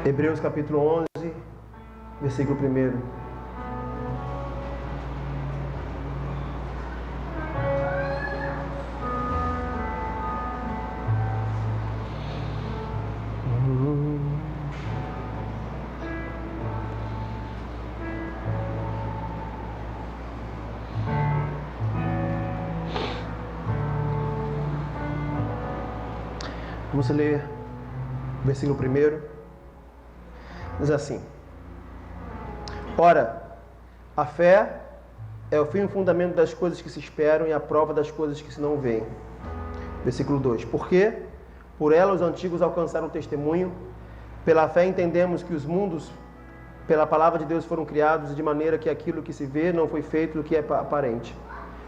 Hebreus capítulo 11, versículo 1. Vamos ler o versículo 1. Diz assim: Ora, a fé é o fim e fundamento das coisas que se esperam e a prova das coisas que se não veem. Versículo 2. Porque por ela os antigos alcançaram testemunho. Pela fé entendemos que os mundos, pela palavra de Deus, foram criados de maneira que aquilo que se vê não foi feito do que é aparente.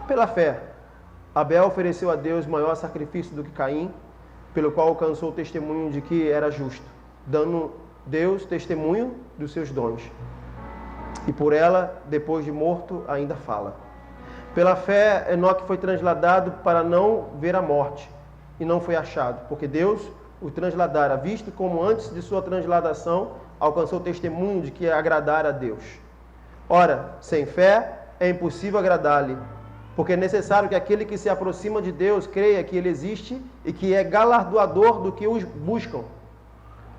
Pela fé, Abel ofereceu a Deus maior sacrifício do que Caim, pelo qual alcançou o testemunho de que era justo, dando Deus testemunho dos seus dons. E por ela, depois de morto, ainda fala. Pela fé, Enoque foi transladado para não ver a morte, e não foi achado, porque Deus o transladara, visto como antes de sua transladação, alcançou o testemunho de que agradara a Deus. Ora, sem fé, é impossível agradar-lhe, porque é necessário que aquele que se aproxima de Deus creia que Ele existe e que é galardoador do que os buscam.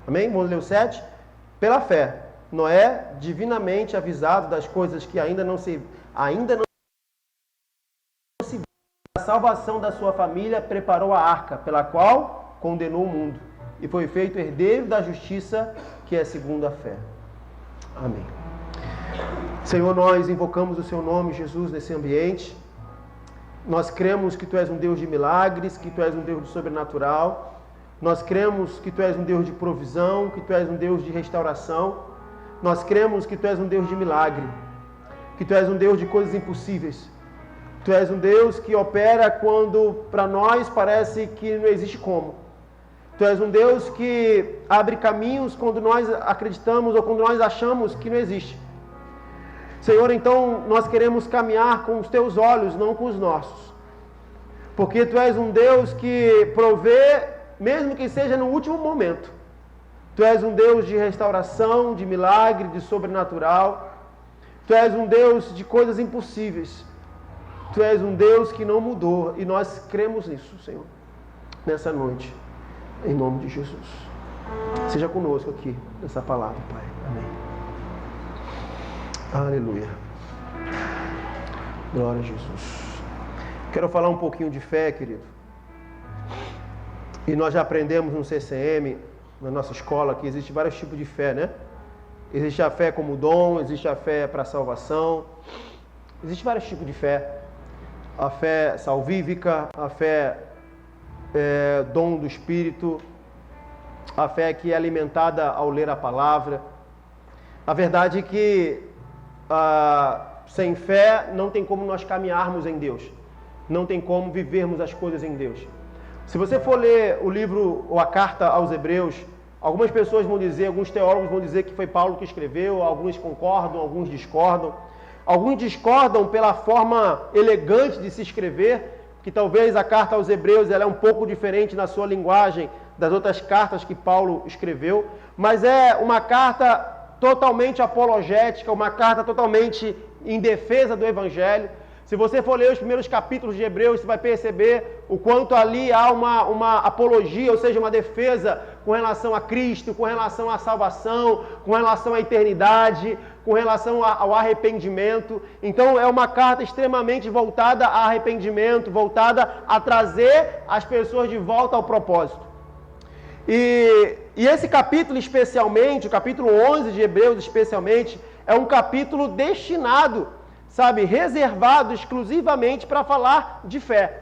Amém? Vamos ler o 7. Pela fé, Noé, divinamente avisado das coisas que ainda não se viu, a salvação da sua família, preparou a arca, pela qual condenou o mundo, e foi feito herdeiro da justiça, que é segundo a fé. Amém. Senhor, nós invocamos o Seu nome, Jesus, nesse ambiente. Nós cremos que Tu és um Deus de milagres, que Tu és um Deus de sobrenatural. Nós cremos que Tu és um Deus de provisão, que Tu és um Deus de restauração. Nós cremos que Tu és um Deus de milagre, que Tu és um Deus de coisas impossíveis. Tu és um Deus que opera quando para nós parece que não existe como. Tu és um Deus que abre caminhos quando nós acreditamos ou quando nós achamos que não existe. Senhor, então nós queremos caminhar com os Teus olhos, não com os nossos. Porque Tu és um Deus que provê, mesmo que seja no último momento. Tu és um Deus de restauração, de milagre, de sobrenatural. Tu és um Deus de coisas impossíveis. Tu és um Deus que não mudou. E nós cremos nisso, Senhor, nessa noite. Em nome de Jesus. Seja conosco aqui, nessa palavra, Pai. Amém. Aleluia. Glória a Jesus. Quero falar um pouquinho de fé, querido. E nós já aprendemos no CCM, na nossa escola, que existe vários tipos de fé, né? Existe a fé como dom, existe a fé para salvação. Existe vários tipos de fé. A fé salvífica, a fé dom do Espírito, a fé que é alimentada ao ler a palavra. A verdade é que sem fé não tem como nós caminharmos em Deus. Não tem como vivermos as coisas em Deus. Se você for ler o livro ou a carta aos Hebreus, algumas pessoas vão dizer, alguns teólogos vão dizer que foi Paulo que escreveu, alguns concordam, alguns discordam. Alguns discordam pela forma elegante de se escrever, que talvez a carta aos Hebreus ela é um pouco diferente na sua linguagem das outras cartas que Paulo escreveu, mas é uma carta totalmente apologética, uma carta totalmente em defesa do Evangelho. Se você for ler os primeiros capítulos de Hebreus, você vai perceber o quanto ali há uma apologia, ou seja, uma defesa com relação a Cristo, com relação à salvação, com relação à eternidade, com relação ao arrependimento. Então é uma carta extremamente voltada a arrependimento, voltada a trazer as pessoas de volta ao propósito. E esse capítulo especialmente, o capítulo 11 de Hebreus especialmente, é um capítulo destinado, reservado exclusivamente para falar de fé.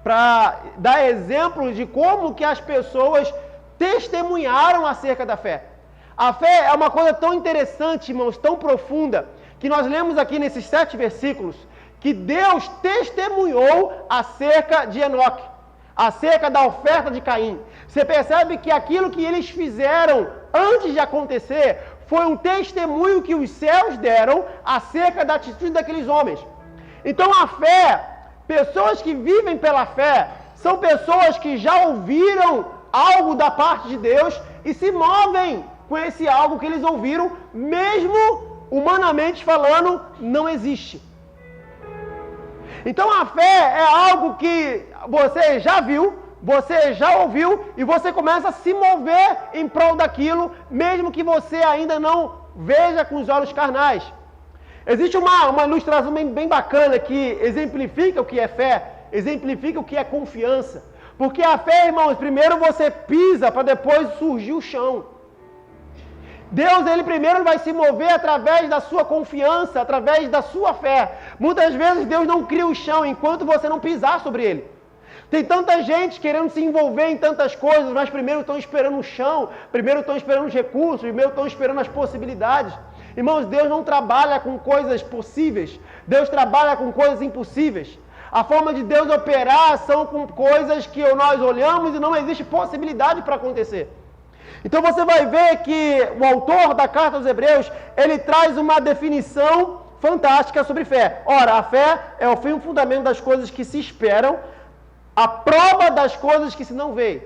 Para dar exemplos de como que as pessoas testemunharam acerca da fé. A fé é uma coisa tão interessante, irmãos, tão profunda, que nós lemos aqui nesses 7 versículos, que Deus testemunhou acerca de Enoque, acerca da oferta de Caim. Você percebe que aquilo que eles fizeram antes de acontecer foi um testemunho que os céus deram acerca da atitude daqueles homens. Então a fé, pessoas que vivem pela fé, são pessoas que já ouviram algo da parte de Deus e se movem com esse algo que eles ouviram, mesmo humanamente falando, não existe. Então a fé é algo que você já viu, você já ouviu e você começa a se mover em prol daquilo, mesmo que você ainda não veja com os olhos carnais. Existe uma ilustração bem bacana que exemplifica o que é fé, exemplifica o que é confiança. Porque a fé, irmãos, primeiro você pisa para depois surgir o chão. Deus, ele primeiro vai se mover através da sua confiança, através da sua fé. Muitas vezes Deus não cria o chão enquanto você não pisar sobre ele. Tem tanta gente querendo se envolver em tantas coisas, mas primeiro estão esperando o chão, primeiro estão esperando os recursos, primeiro estão esperando as possibilidades. Irmãos, Deus não trabalha com coisas possíveis, Deus trabalha com coisas impossíveis. A forma de Deus operar são com coisas que nós olhamos e não existe possibilidade para acontecer. Então você vai ver que o autor da carta aos Hebreus, ele traz uma definição fantástica sobre fé. Ora, a fé é o fim e o fundamento das coisas que se esperam, a prova das coisas que se não veem.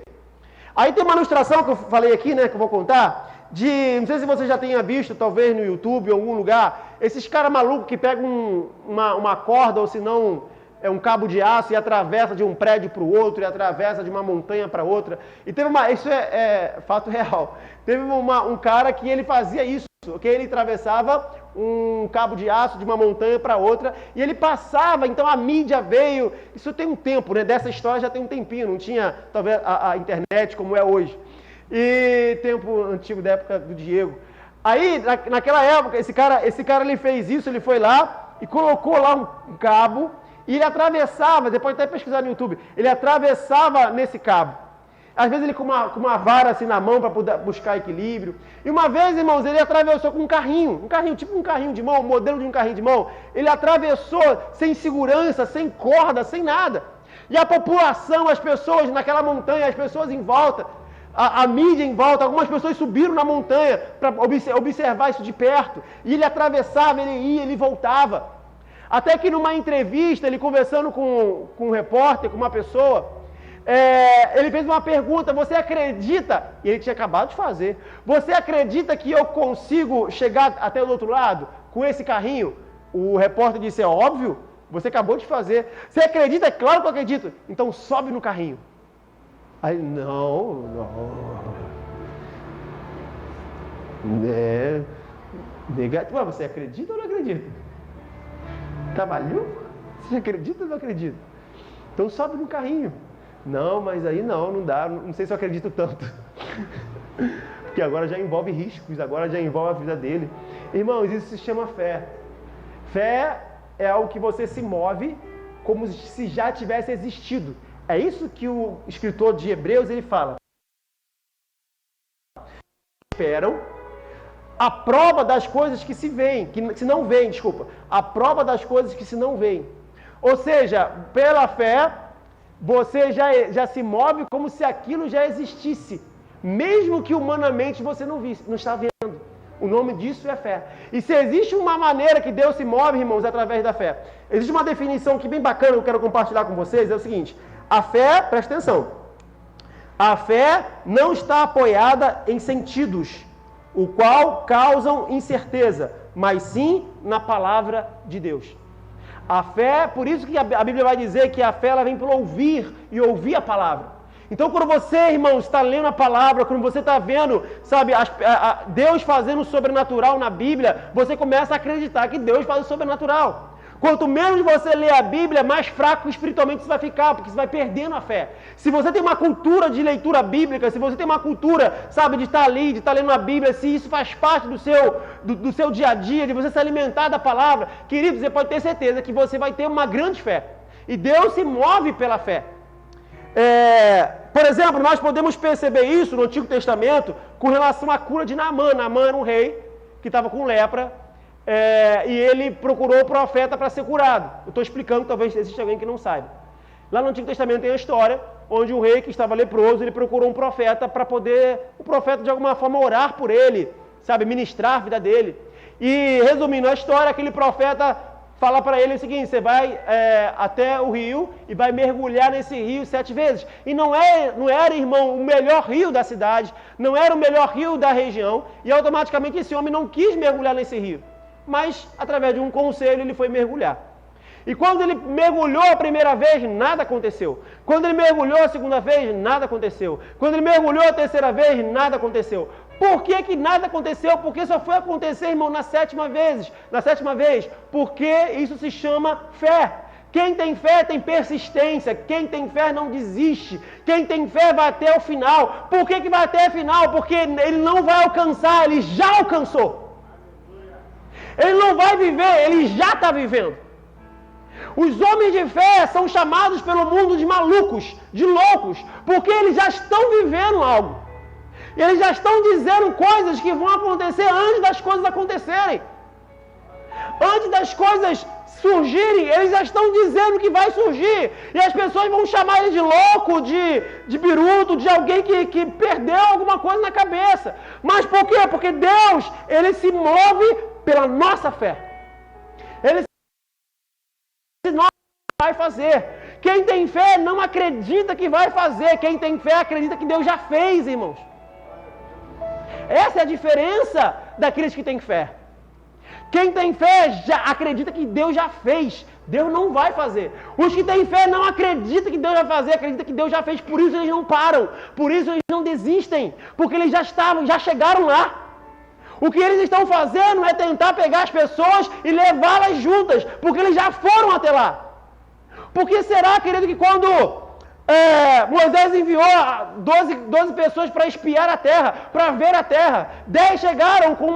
Aí tem uma ilustração que eu falei aqui, né, que eu vou contar, não sei se você já tenha visto, talvez no YouTube ou em algum lugar, esses caras malucos que pegam uma corda ou se não é um cabo de aço e atravessa de um prédio para o outro e atravessa de uma montanha para outra. E teve isso é fato real. Teve um cara que ele fazia isso, que ele atravessava um cabo de aço de uma montanha para outra e ele passava, então a mídia veio, isso tem um tempo, né? Dessa história já tem um tempinho, não tinha talvez a internet como é hoje. E tempo antigo da época do Diego. Aí, naquela época, esse cara ele fez isso, ele foi lá e colocou lá um cabo e ele atravessava, depois até pesquisar no YouTube, ele atravessava nesse cabo. Às vezes ele com uma vara assim na mão para poder buscar equilíbrio. E uma vez, irmãos, ele atravessou com um carrinho, tipo um carrinho de mão, um modelo de um carrinho de mão. Ele atravessou sem segurança, sem corda, sem nada. E a população, as pessoas naquela montanha, as pessoas em volta, a mídia em volta, algumas pessoas subiram na montanha para observar isso de perto. E ele atravessava, ele ia, ele voltava. Até que numa entrevista, ele conversando com um repórter, com uma pessoa, ele fez uma pergunta: você acredita, e ele tinha acabado de fazer, você acredita que eu consigo chegar até o outro lado com esse carrinho? O repórter disse: é óbvio, você acabou de fazer. Você acredita? É claro que eu acredito. Então sobe no carrinho. Aí, não. Negativo. Você acredita ou não acredita? Trabalhou? Você acredita ou não acredita? Então sobe no carrinho. Não, mas aí não dá, não sei se eu acredito tanto. Porque agora já envolve riscos, agora já envolve a vida dele. Irmãos, isso se chama fé. Fé é algo que você se move como se já tivesse existido. É isso que o escritor de Hebreus ele fala. Esperam a prova das coisas que se veem, que se não veem, desculpa. A prova das coisas que se não veem. Ou seja, pela fé, você já se move como se aquilo já existisse, mesmo que humanamente você não visse, não está vendo. O nome disso é fé. E se existe uma maneira que Deus se move, irmãos, através da fé. Existe uma definição que bem bacana, que eu quero compartilhar com vocês, é o seguinte: a fé, presta atenção, a fé não está apoiada em sentidos, o qual causam incerteza, mas sim na palavra de Deus. A fé, por isso que a Bíblia vai dizer que a fé ela vem pelo ouvir e ouvir a palavra. Então quando você, irmão, está lendo a palavra, quando você está vendo, sabe, Deus fazendo o sobrenatural na Bíblia, você começa a acreditar que Deus faz o sobrenatural. Quanto menos você lê a Bíblia, mais fraco espiritualmente você vai ficar, porque você vai perdendo a fé. Se você tem uma cultura de leitura bíblica, se você tem uma cultura, sabe, de estar ali, de estar lendo a Bíblia, se isso faz parte do seu dia a dia, de você se alimentar da palavra, querido, você pode ter certeza que você vai ter uma grande fé. E Deus se move pela fé. Por exemplo, nós podemos perceber isso no Antigo Testamento com relação à cura de Naamã. Naamã era um rei que estava com lepra. E ele procurou o profeta para ser curado. Eu estou explicando, talvez exista alguém que não saiba. Lá no Antigo Testamento tem a história onde um rei que estava leproso, ele procurou um profeta para poder, o profeta de alguma forma orar por ele, sabe, ministrar a vida dele. E resumindo a história, aquele profeta fala para ele o seguinte: você vai até o rio e vai mergulhar nesse rio 7 vezes. E não era, irmão, o melhor rio da cidade, não era o melhor rio da região, e automaticamente esse homem não quis mergulhar nesse rio. Mas, através de um conselho, ele foi mergulhar. E quando ele mergulhou a primeira vez, nada aconteceu. Quando ele mergulhou a segunda vez, nada aconteceu. Quando ele mergulhou a terceira vez, nada aconteceu. Por que nada aconteceu? Porque só foi acontecer, irmão, na sétima vez. Porque isso se chama fé. Quem tem fé tem persistência. Quem tem fé não desiste. Quem tem fé vai até o final. Por que vai até o final? Porque ele não vai alcançar, ele já alcançou. Ele não vai viver, ele já está vivendo. Os homens de fé são chamados pelo mundo de malucos, de loucos, porque eles já estão vivendo algo. E eles já estão dizendo coisas que vão acontecer antes das coisas acontecerem. Antes das coisas surgirem, eles já estão dizendo que vai surgir. E as pessoas vão chamar ele de louco, de birudo, de alguém que perdeu alguma coisa na cabeça. Mas por quê? Porque Deus, ele se move pela nossa fé. Ele não vai fazer. Quem tem fé não acredita que vai fazer. Quem tem fé acredita que Deus já fez, irmãos. Essa é a diferença daqueles que têm fé. Quem tem fé já acredita que Deus já fez. Deus não vai fazer. Os que têm fé não acreditam que Deus vai fazer, acreditam que Deus já fez. Por isso eles não param. Por isso eles não desistem. Porque eles já chegaram lá. O que eles estão fazendo é tentar pegar as pessoas e levá-las juntas, porque eles já foram até lá. Por que será, querido, que quando Moisés enviou 12 pessoas para espiar a terra, para ver a terra, 10 chegaram com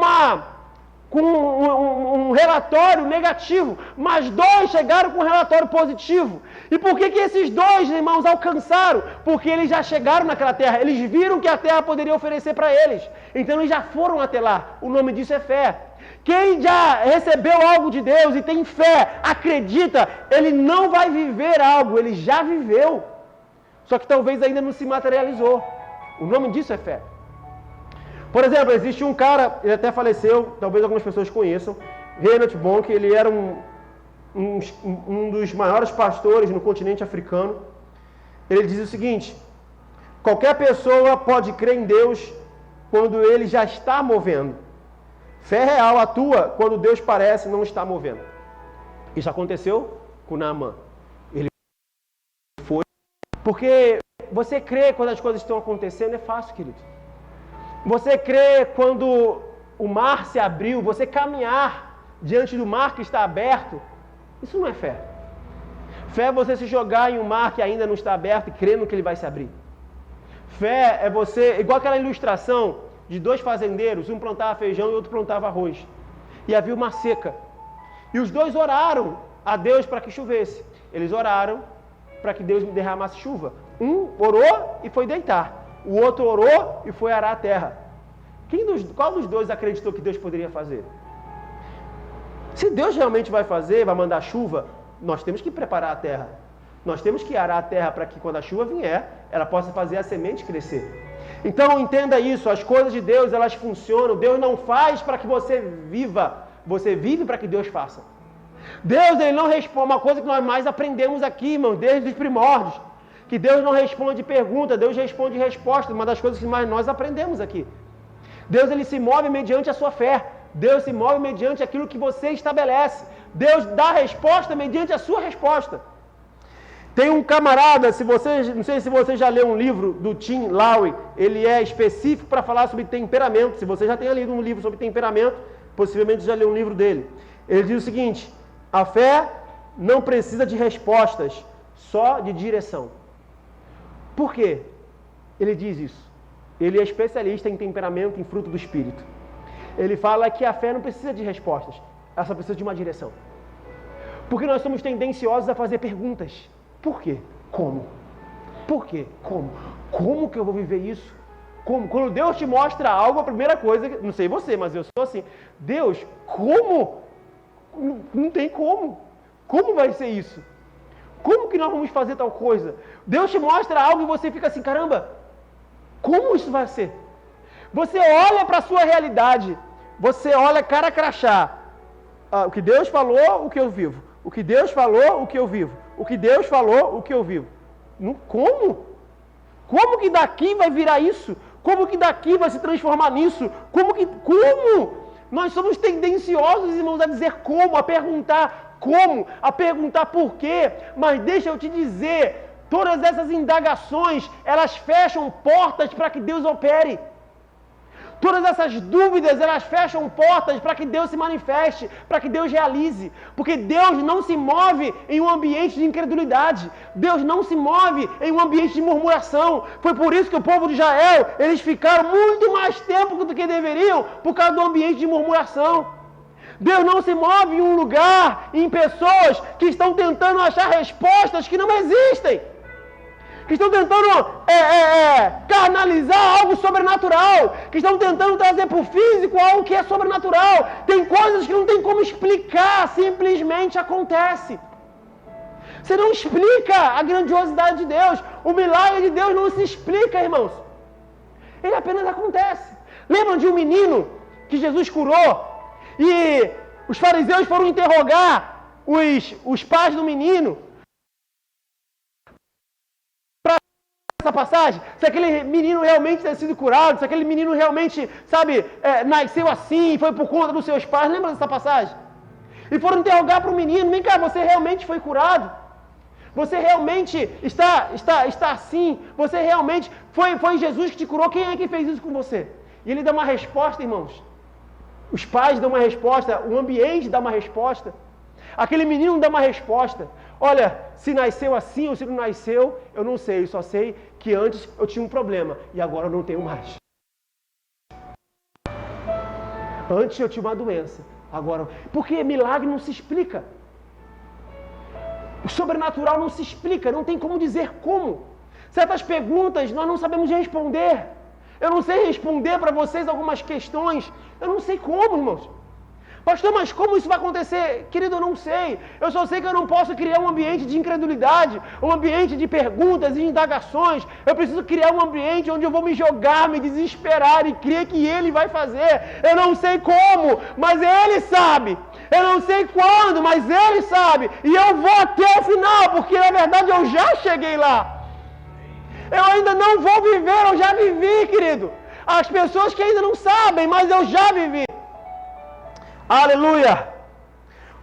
um relatório negativo, mas 2 chegaram com um relatório positivo. E por que esses 2, irmãos, alcançaram? Porque eles já chegaram naquela terra, eles viram que a terra poderia oferecer para eles, então eles já foram até lá. O nome disso é fé. Quem já recebeu algo de Deus e tem fé, acredita, ele não vai viver algo, ele já viveu, só que talvez ainda não se materializou. O nome disso é fé. Por exemplo, existe um cara, ele até faleceu, talvez algumas pessoas conheçam, Reinhard Bonnke. Ele era um dos maiores pastores no continente africano. Ele diz o seguinte: qualquer pessoa pode crer em Deus quando ele já está movendo. Fé real atua quando Deus parece não estar movendo. Isso aconteceu com Naamã. Ele foi. Porque você crê quando as coisas estão acontecendo é fácil, querido. Você crê quando o mar se abriu, você caminhar diante do mar que está aberto, isso não é fé. Fé é você se jogar em um mar que ainda não está aberto e crendo que ele vai se abrir. Fé é você, igual aquela ilustração de 2 fazendeiros, um plantava feijão e outro plantava arroz. E havia uma seca. E os 2 oraram a Deus para que chovesse. Eles oraram para que Deus derramasse chuva. Um orou e foi deitar. O outro orou e foi arar a terra. Qual dos 2 acreditou que Deus poderia fazer? Se Deus realmente vai fazer, vai mandar chuva, nós temos que preparar a terra. Nós temos que arar a terra para que quando a chuva vier, ela possa fazer a semente crescer. Então entenda isso, as coisas de Deus, elas funcionam. Deus não faz para que você viva, você vive para que Deus faça. Deus, ele não responde, uma coisa que nós mais aprendemos aqui, irmãos, desde os primórdios, que Deus não responde pergunta, Deus responde resposta, uma das coisas que mais nós aprendemos aqui. Deus, ele se move mediante a sua fé, Deus se move mediante aquilo que você estabelece, Deus dá resposta mediante a sua resposta. Tem um camarada, não sei se você já leu um livro do Tim Lowry, ele é específico para falar sobre temperamento. Se você já tem lido um livro sobre temperamento, possivelmente já leu um livro dele. Ele diz o seguinte: a fé não precisa de respostas, só de direção. Por quê? Ele diz isso. Ele é especialista em temperamento, em fruto do Espírito. Ele fala que a fé não precisa de respostas, ela só precisa de uma direção. Porque nós somos tendenciosos a fazer perguntas. Por quê? Como? Por quê? Como? Como que eu vou viver isso? Como? Quando Deus te mostra algo, a primeira coisa, não sei você, mas eu sou assim, Deus, como? Não tem como. Como vai ser isso? Como que nós vamos fazer tal coisa? Deus te mostra algo e você fica assim, caramba, como isso vai ser? Você olha para a sua realidade, você olha cara crachá, o que Deus falou, o que eu vivo. O que Deus falou, o que eu vivo. O que Deus falou, o que eu vivo. Como? Como que daqui vai virar isso? Como que daqui vai se transformar nisso? Como? Nós somos tendenciosos, irmãos, a dizer como, a perguntar como, a perguntar por quê. Mas deixa eu te dizer, todas essas indagações, elas fecham portas para que Deus opere. Todas essas dúvidas, elas fecham portas para que Deus se manifeste, para que Deus realize. Porque Deus não se move em um ambiente de incredulidade. Deus não se move em um ambiente de murmuração. Foi por isso que o povo de Israel, eles ficaram muito mais tempo do que deveriam, por causa do ambiente de murmuração. Deus não se move em um lugar, em pessoas que estão tentando achar respostas que não existem. Que estão tentando carnalizar algo sobrenatural, que estão tentando trazer para o físico algo que é sobrenatural. Tem coisas que não tem como explicar, simplesmente acontece. Você não explica a grandiosidade de Deus, o milagre de Deus não se explica, irmãos. Ele apenas acontece. Lembram de um menino que Jesus curou? E os fariseus foram interrogar os pais do menino. Essa passagem, se aquele menino realmente tinha sido curado, se aquele menino realmente, nasceu assim, foi por conta dos seus pais, lembra dessa passagem? E foram interrogar para o menino, vem cá, você realmente foi curado? Você realmente está assim? Você realmente, foi Jesus que te curou? Quem é que fez isso com você? E ele dá uma resposta, irmãos. Os pais dão uma resposta, o ambiente dá uma resposta. Aquele menino dá uma resposta. Olha, se nasceu assim ou se não nasceu, eu não sei. Eu só sei que antes eu tinha um problema e agora eu não tenho mais. Antes eu tinha uma doença, agora... Porque milagre não se explica. O sobrenatural não se explica, não tem como dizer como. Certas perguntas nós não sabemos responder. Eu não sei responder para vocês algumas questões. Eu não sei como, irmãos. Pastor, mas como isso vai acontecer? Querido, eu não sei. Eu só sei que eu não posso criar um ambiente de incredulidade, um ambiente de perguntas e indagações. Eu preciso criar um ambiente onde eu vou me jogar, me desesperar e crer que Ele vai fazer. Eu não sei como, mas Ele sabe. Eu não sei quando, mas Ele sabe. E eu vou até o final, porque na verdade eu já cheguei lá. Eu ainda não vou viver, eu já vivi, querido. As pessoas que ainda não sabem, mas eu já vivi. Aleluia!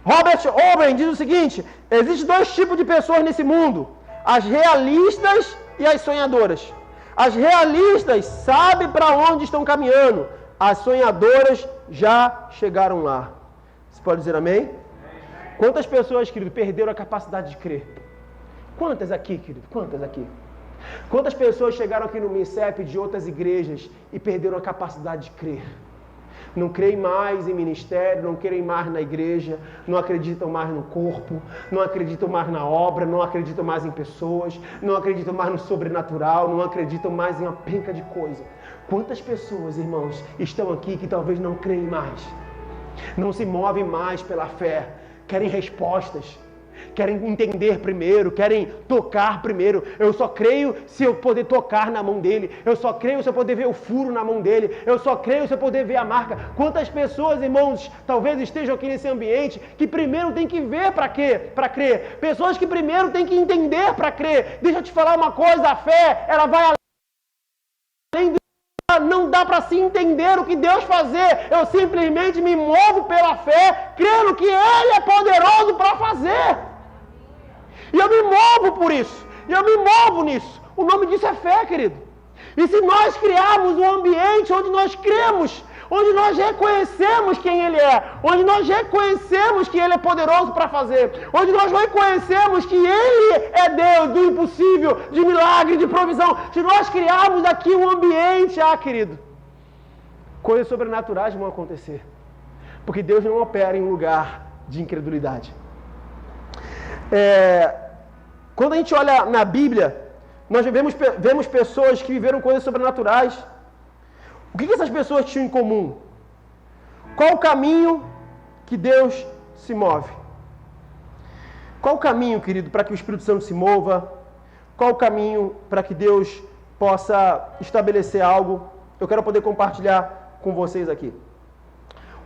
Robert Owen diz o seguinte: existem dois tipos de pessoas nesse mundo, as realistas e as sonhadoras. As realistas sabem para onde estão caminhando, as sonhadoras já chegaram lá. Você pode dizer amém? Quantas pessoas, querido, perderam a capacidade de crer? Quantas aqui, querido? Quantas aqui? Quantas pessoas chegaram aqui no MICEP de outras igrejas e perderam a capacidade de crer? Não creem mais em ministério, não creem mais na igreja, não acreditam mais no corpo, não acreditam mais na obra, não acreditam mais em pessoas, não acreditam mais no sobrenatural, não acreditam mais em uma penca de coisa. Quantas pessoas, irmãos, estão aqui que talvez não creem mais, não se movem mais pela fé, querem respostas, querem entender primeiro, querem tocar primeiro. Eu só creio se eu poder tocar na mão dele. Eu só creio se eu poder ver o furo na mão dele. Eu só creio se eu poder ver a marca. Quantas pessoas, irmãos, talvez estejam aqui nesse ambiente que primeiro tem que ver para quê? Para crer. Pessoas que primeiro tem que entender para crer. Deixa eu te falar uma coisa, a fé, ela vai além do... Não dá para se entender o que Deus fazer. Eu simplesmente me movo pela fé, crendo que Ele é poderoso para fazer. E eu me movo por isso. E eu me movo nisso. O nome disso é fé, querido. E se nós criarmos um ambiente onde nós cremos, onde nós reconhecemos quem Ele é, onde nós reconhecemos que Ele é poderoso para fazer, onde nós reconhecemos que Ele é Deus do impossível, de milagre, de provisão, se nós criarmos aqui um ambiente, querido, coisas sobrenaturais vão acontecer. Porque Deus não opera em um lugar de incredulidade. Quando a gente olha na Bíblia, nós vemos pessoas que viveram coisas sobrenaturais. O que essas pessoas tinham em comum? Qual o caminho que Deus se move? Qual o caminho, querido, para que o Espírito Santo se mova? Qual o caminho para que Deus possa estabelecer algo? Eu quero poder compartilhar com vocês aqui.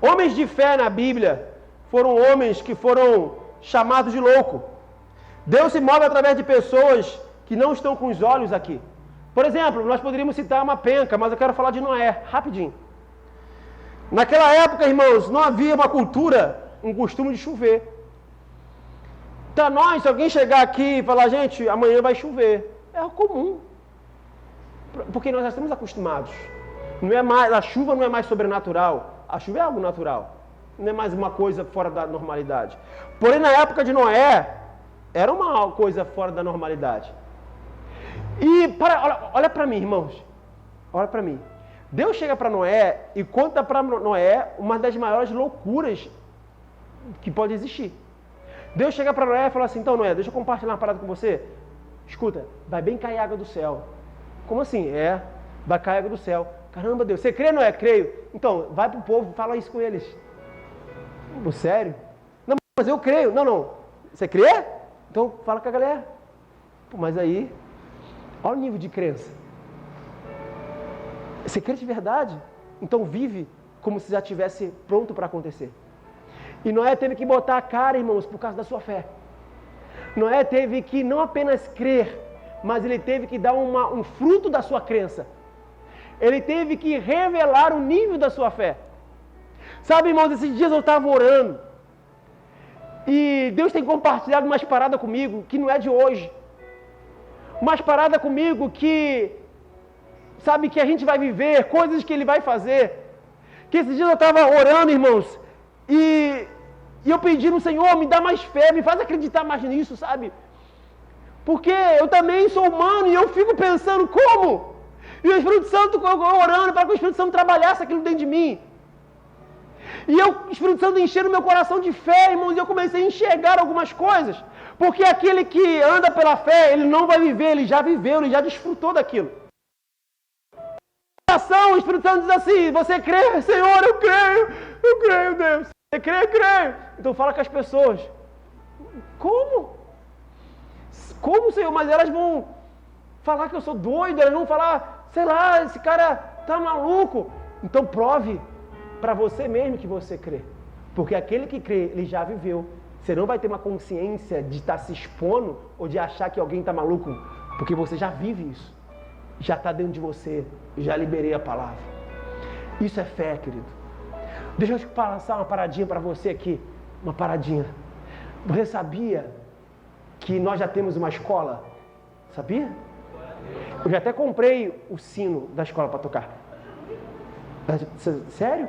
Homens de fé na Bíblia foram homens que foram chamados de louco. Deus se move através de pessoas que não estão com os olhos aqui. Por exemplo, nós poderíamos citar uma penca, mas eu quero falar de Noé, rapidinho. Naquela época, irmãos, não havia uma cultura, um costume de chover. Então nós, se alguém chegar aqui e falar, gente, amanhã vai chover, é comum. Porque nós já estamos acostumados. Não é mais, a chuva não é mais sobrenatural, a chuva é algo natural. Não é mais uma coisa fora da normalidade. Porém, na época de Noé, era uma coisa fora da normalidade. E olha para mim, irmãos. Olha para mim. Deus chega para Noé e conta para Noé uma das maiores loucuras que pode existir. Deus chega para Noé e fala assim, então Noé, deixa eu compartilhar uma parada com você. Escuta, vai bem cair água do céu. Como assim? Vai cair água do céu. Caramba, Deus, você crê, Noé? Creio. Então, vai pro povo, fala isso com eles. Pô, sério? Não, mas eu creio. Não. Você crê? Então, fala com a galera. Pô, mas aí, olha o nível de crença. Você crê de verdade? Então vive como se já estivesse pronto para acontecer. E Noé teve que botar a cara, irmãos, por causa da sua fé. Noé teve que não apenas crer, mas ele teve que dar um fruto da sua crença. Ele teve que revelar o nível da sua fé. Sabe, irmãos, esses dias eu estava orando. E Deus tem compartilhado umas paradas comigo que não é de hoje. Umas paradas comigo que, sabe, que a gente vai viver, coisas que Ele vai fazer. Que esses dias eu estava orando, irmãos, e eu pedi no Senhor, me dá mais fé, me faz acreditar mais nisso, sabe? Porque eu também sou humano e eu fico pensando como? E o Espírito Santo, orando para que o Espírito Santo trabalhasse aquilo dentro de mim. E o Espírito Santo encheu o meu coração de fé, irmãos, e eu comecei a enxergar algumas coisas. Porque aquele que anda pela fé, ele não vai viver, ele já viveu, ele já desfrutou daquilo. O Espírito Santo diz assim, você crê? Senhor, eu creio, Deus. Você crê? Creio. Então fala com as pessoas. Como? Como, Senhor? Mas elas vão falar que eu sou doido, elas vão falar, sei lá, esse cara tá maluco. Então prove para você mesmo que você crê. Porque aquele que crê, ele já viveu. Você não vai ter uma consciência de estar se expondo ou de achar que alguém está maluco, porque você já vive isso. Já está dentro de você. Já liberei a palavra. Isso é fé, querido. Deixa eu passar uma paradinha para você aqui. Uma paradinha. Você sabia que nós já temos uma escola? Sabia? Eu já até comprei o sino da escola para tocar. Sério?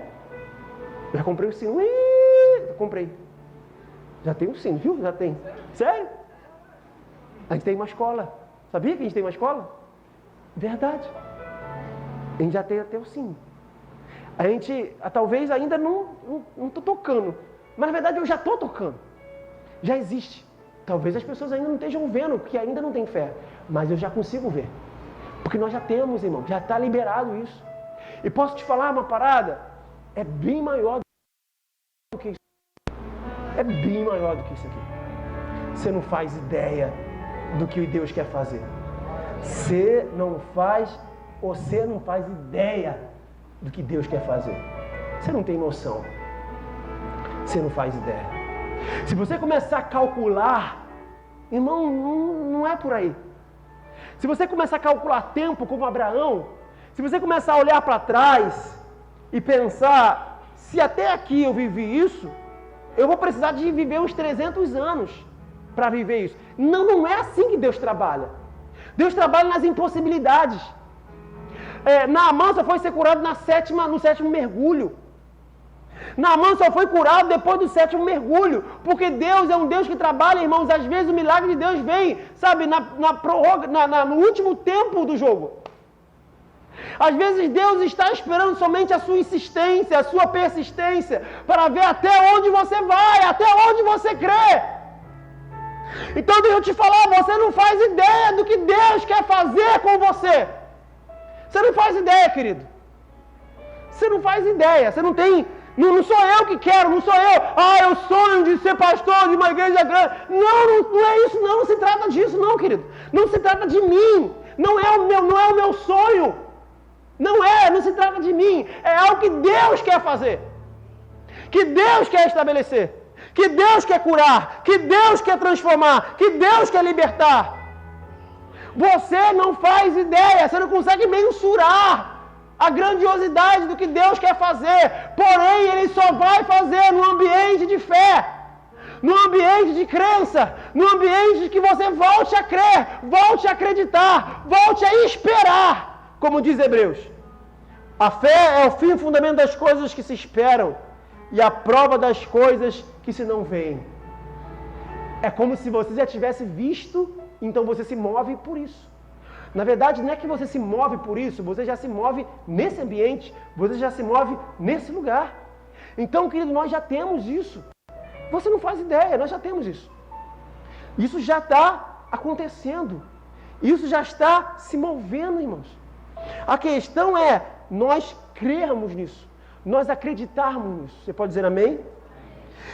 Eu já comprei o sino. Comprei. Já tem um sino, viu? Já tem. Sério? A gente tem uma escola. Sabia que a gente tem uma escola? Verdade. A gente já tem até o sino. A gente, talvez ainda não estou tocando. Mas na verdade eu já estou tocando. Já existe. Talvez as pessoas ainda não estejam vendo, porque ainda não tem fé. Mas eu já consigo ver. Porque nós já temos, irmão. Já está liberado isso. E posso te falar uma parada? É bem maior do que isso. É bem maior do que isso aqui. Você não faz ideia do que Deus quer fazer. Você não faz ideia do que Deus quer fazer. Você não tem noção. Você não faz ideia. Se você começar a calcular, irmão, não é por aí. Se você começar a calcular tempo como Abraão, se você começar a olhar para trás e pensar, se até aqui eu vivi isso, eu vou precisar de viver uns 300 anos para viver isso. Não é assim que Deus trabalha. Deus trabalha nas impossibilidades. Naamã só foi ser curado no sétimo mergulho. Naamã só foi curado depois do 7º mergulho. Porque Deus é um Deus que trabalha, irmãos. Às vezes o milagre de Deus vem, sabe, no último tempo do jogo. Às vezes Deus está esperando somente a sua insistência, a sua persistência, para ver até onde você vai, até onde você crê. Então deixa eu te falar, você não faz ideia do que Deus quer fazer com você. Você não faz ideia, querido. Você não faz ideia, você não tem... Não sou eu que quero, não sou eu. Eu sonho de ser pastor de uma igreja grande. Não é isso, não se trata disso, não, querido. Não se trata de mim. Não é o meu sonho. Não se trata de mim. É algo que Deus quer fazer. Que Deus quer estabelecer. que Deus quer curar, que Deus quer transformar, que Deus quer libertar. Você não faz ideia, você não consegue mensurar a grandiosidade do que Deus quer fazer. Porém, Ele só vai fazer no ambiente de fé, no ambiente de crença, no ambiente de que você volte a crer, volte a acreditar, volte a esperar, como diz Hebreus. A fé é o fim e fundamento das coisas que se esperam e a prova das coisas que se não veem. É como se você já tivesse visto, então você se move por isso. Na verdade, não é que você se move por isso, você já se move nesse ambiente, você já se move nesse lugar. Então, querido, nós já temos isso. Você não faz ideia, nós já temos isso. Isso já está acontecendo. Isso já está se movendo, irmãos. A questão é nós crermos nisso, nós acreditarmos nisso. Você pode dizer amém?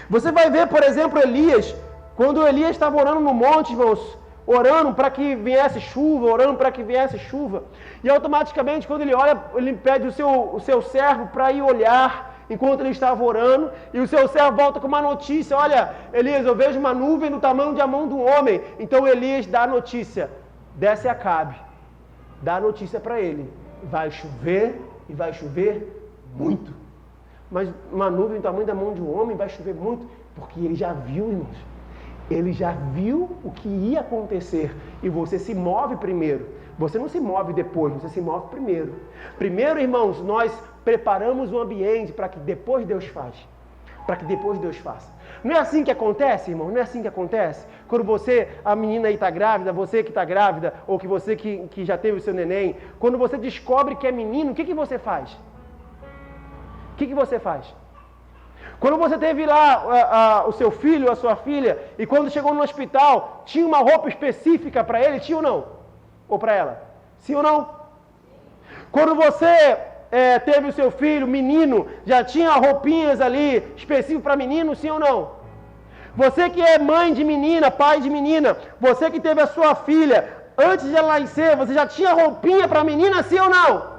Você vai ver, por exemplo, Elias, quando Elias estava orando no monte, irmãos, orando para que viesse chuva, orando para que viesse chuva. E automaticamente, quando ele olha, ele pede o seu servo para ir olhar, enquanto ele estava orando, e o seu servo volta com uma notícia: olha, Elias, eu vejo uma nuvem do tamanho de a mão de um homem. Então Elias dá a notícia, desce Acabe, dá a notícia para ele: vai chover, e vai chover muito. Mas uma nuvem do tamanho da mão de um homem vai chover muito, porque ele já viu, irmãos. Ele já viu o que ia acontecer, e você se move primeiro. Você não se move depois, você se move primeiro. Primeiro, irmãos, nós preparamos o ambiente para que depois Deus faça. Para que depois Deus faça. Não é assim que acontece, irmão? Não é assim que acontece? Quando você, a menina aí está grávida, você que está grávida, ou que você que já teve o seu neném, quando você descobre que é menino, o que você faz? O que você faz? Quando você teve lá o seu filho, a sua filha, e quando chegou no hospital, tinha uma roupa específica para ele, tinha ou não? Ou para ela? Sim ou não? Quando você teve o seu filho, menino, já tinha roupinhas ali específicas para menino, sim ou não? Você que é mãe de menina, pai de menina, você que teve a sua filha, antes de ela nascer, você já tinha roupinha para menina, sim ou não?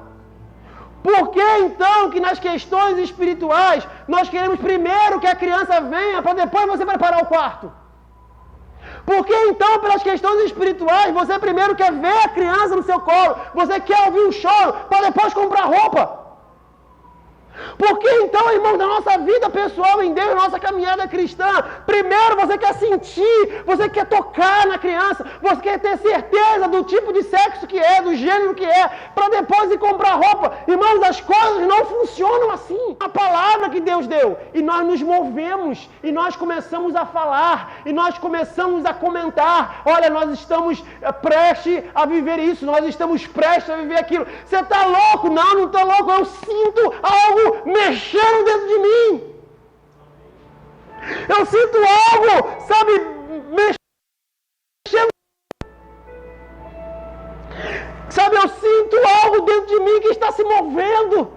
Por que então que nas questões espirituais nós queremos primeiro que a criança venha para depois você preparar o quarto? Por que então pelas questões espirituais você primeiro quer ver a criança no seu colo, você quer ouvir o choro para depois comprar roupa? Por que então, irmão, da nossa vida pessoal em Deus, nossa caminhada cristã, primeiro você quer sentir, você quer tocar na criança, você quer ter certeza do tipo de sexo que é, do gênero que é, para depois ir comprar roupa? Irmãos, as coisas não funcionam assim. A palavra que Deus deu, e nós nos movemos, e nós começamos a falar, e nós começamos a comentar: olha, nós estamos prestes a viver isso, nós estamos prestes a viver aquilo. Você está louco? Não, não está louco, eu sinto algo mexendo dentro de mim. Eu sinto algo, sabe, mexendo. Sabe, eu sinto algo dentro de mim que está se movendo.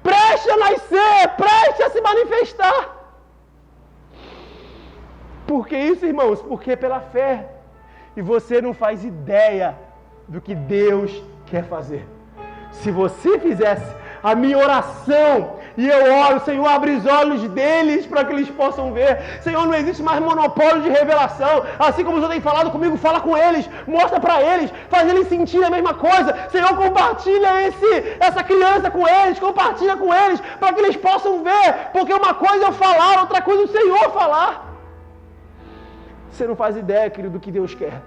Preste a nascer, preste a se manifestar. Por que isso, irmãos? Porque pela fé. E você não faz ideia do que Deus quer fazer. Se você fizesse a minha oração, e eu oro: Senhor, abre os olhos deles para que eles possam ver. Senhor, não existe mais monopólio de revelação. Assim como o Senhor tem falado comigo, fala com eles, mostra para eles, faz eles sentirem a mesma coisa. Senhor, compartilha essa criança com eles, compartilha com eles, para que eles possam ver. Porque uma coisa é eu falar, outra coisa é o Senhor falar. Você não faz ideia, querido, do que Deus quer.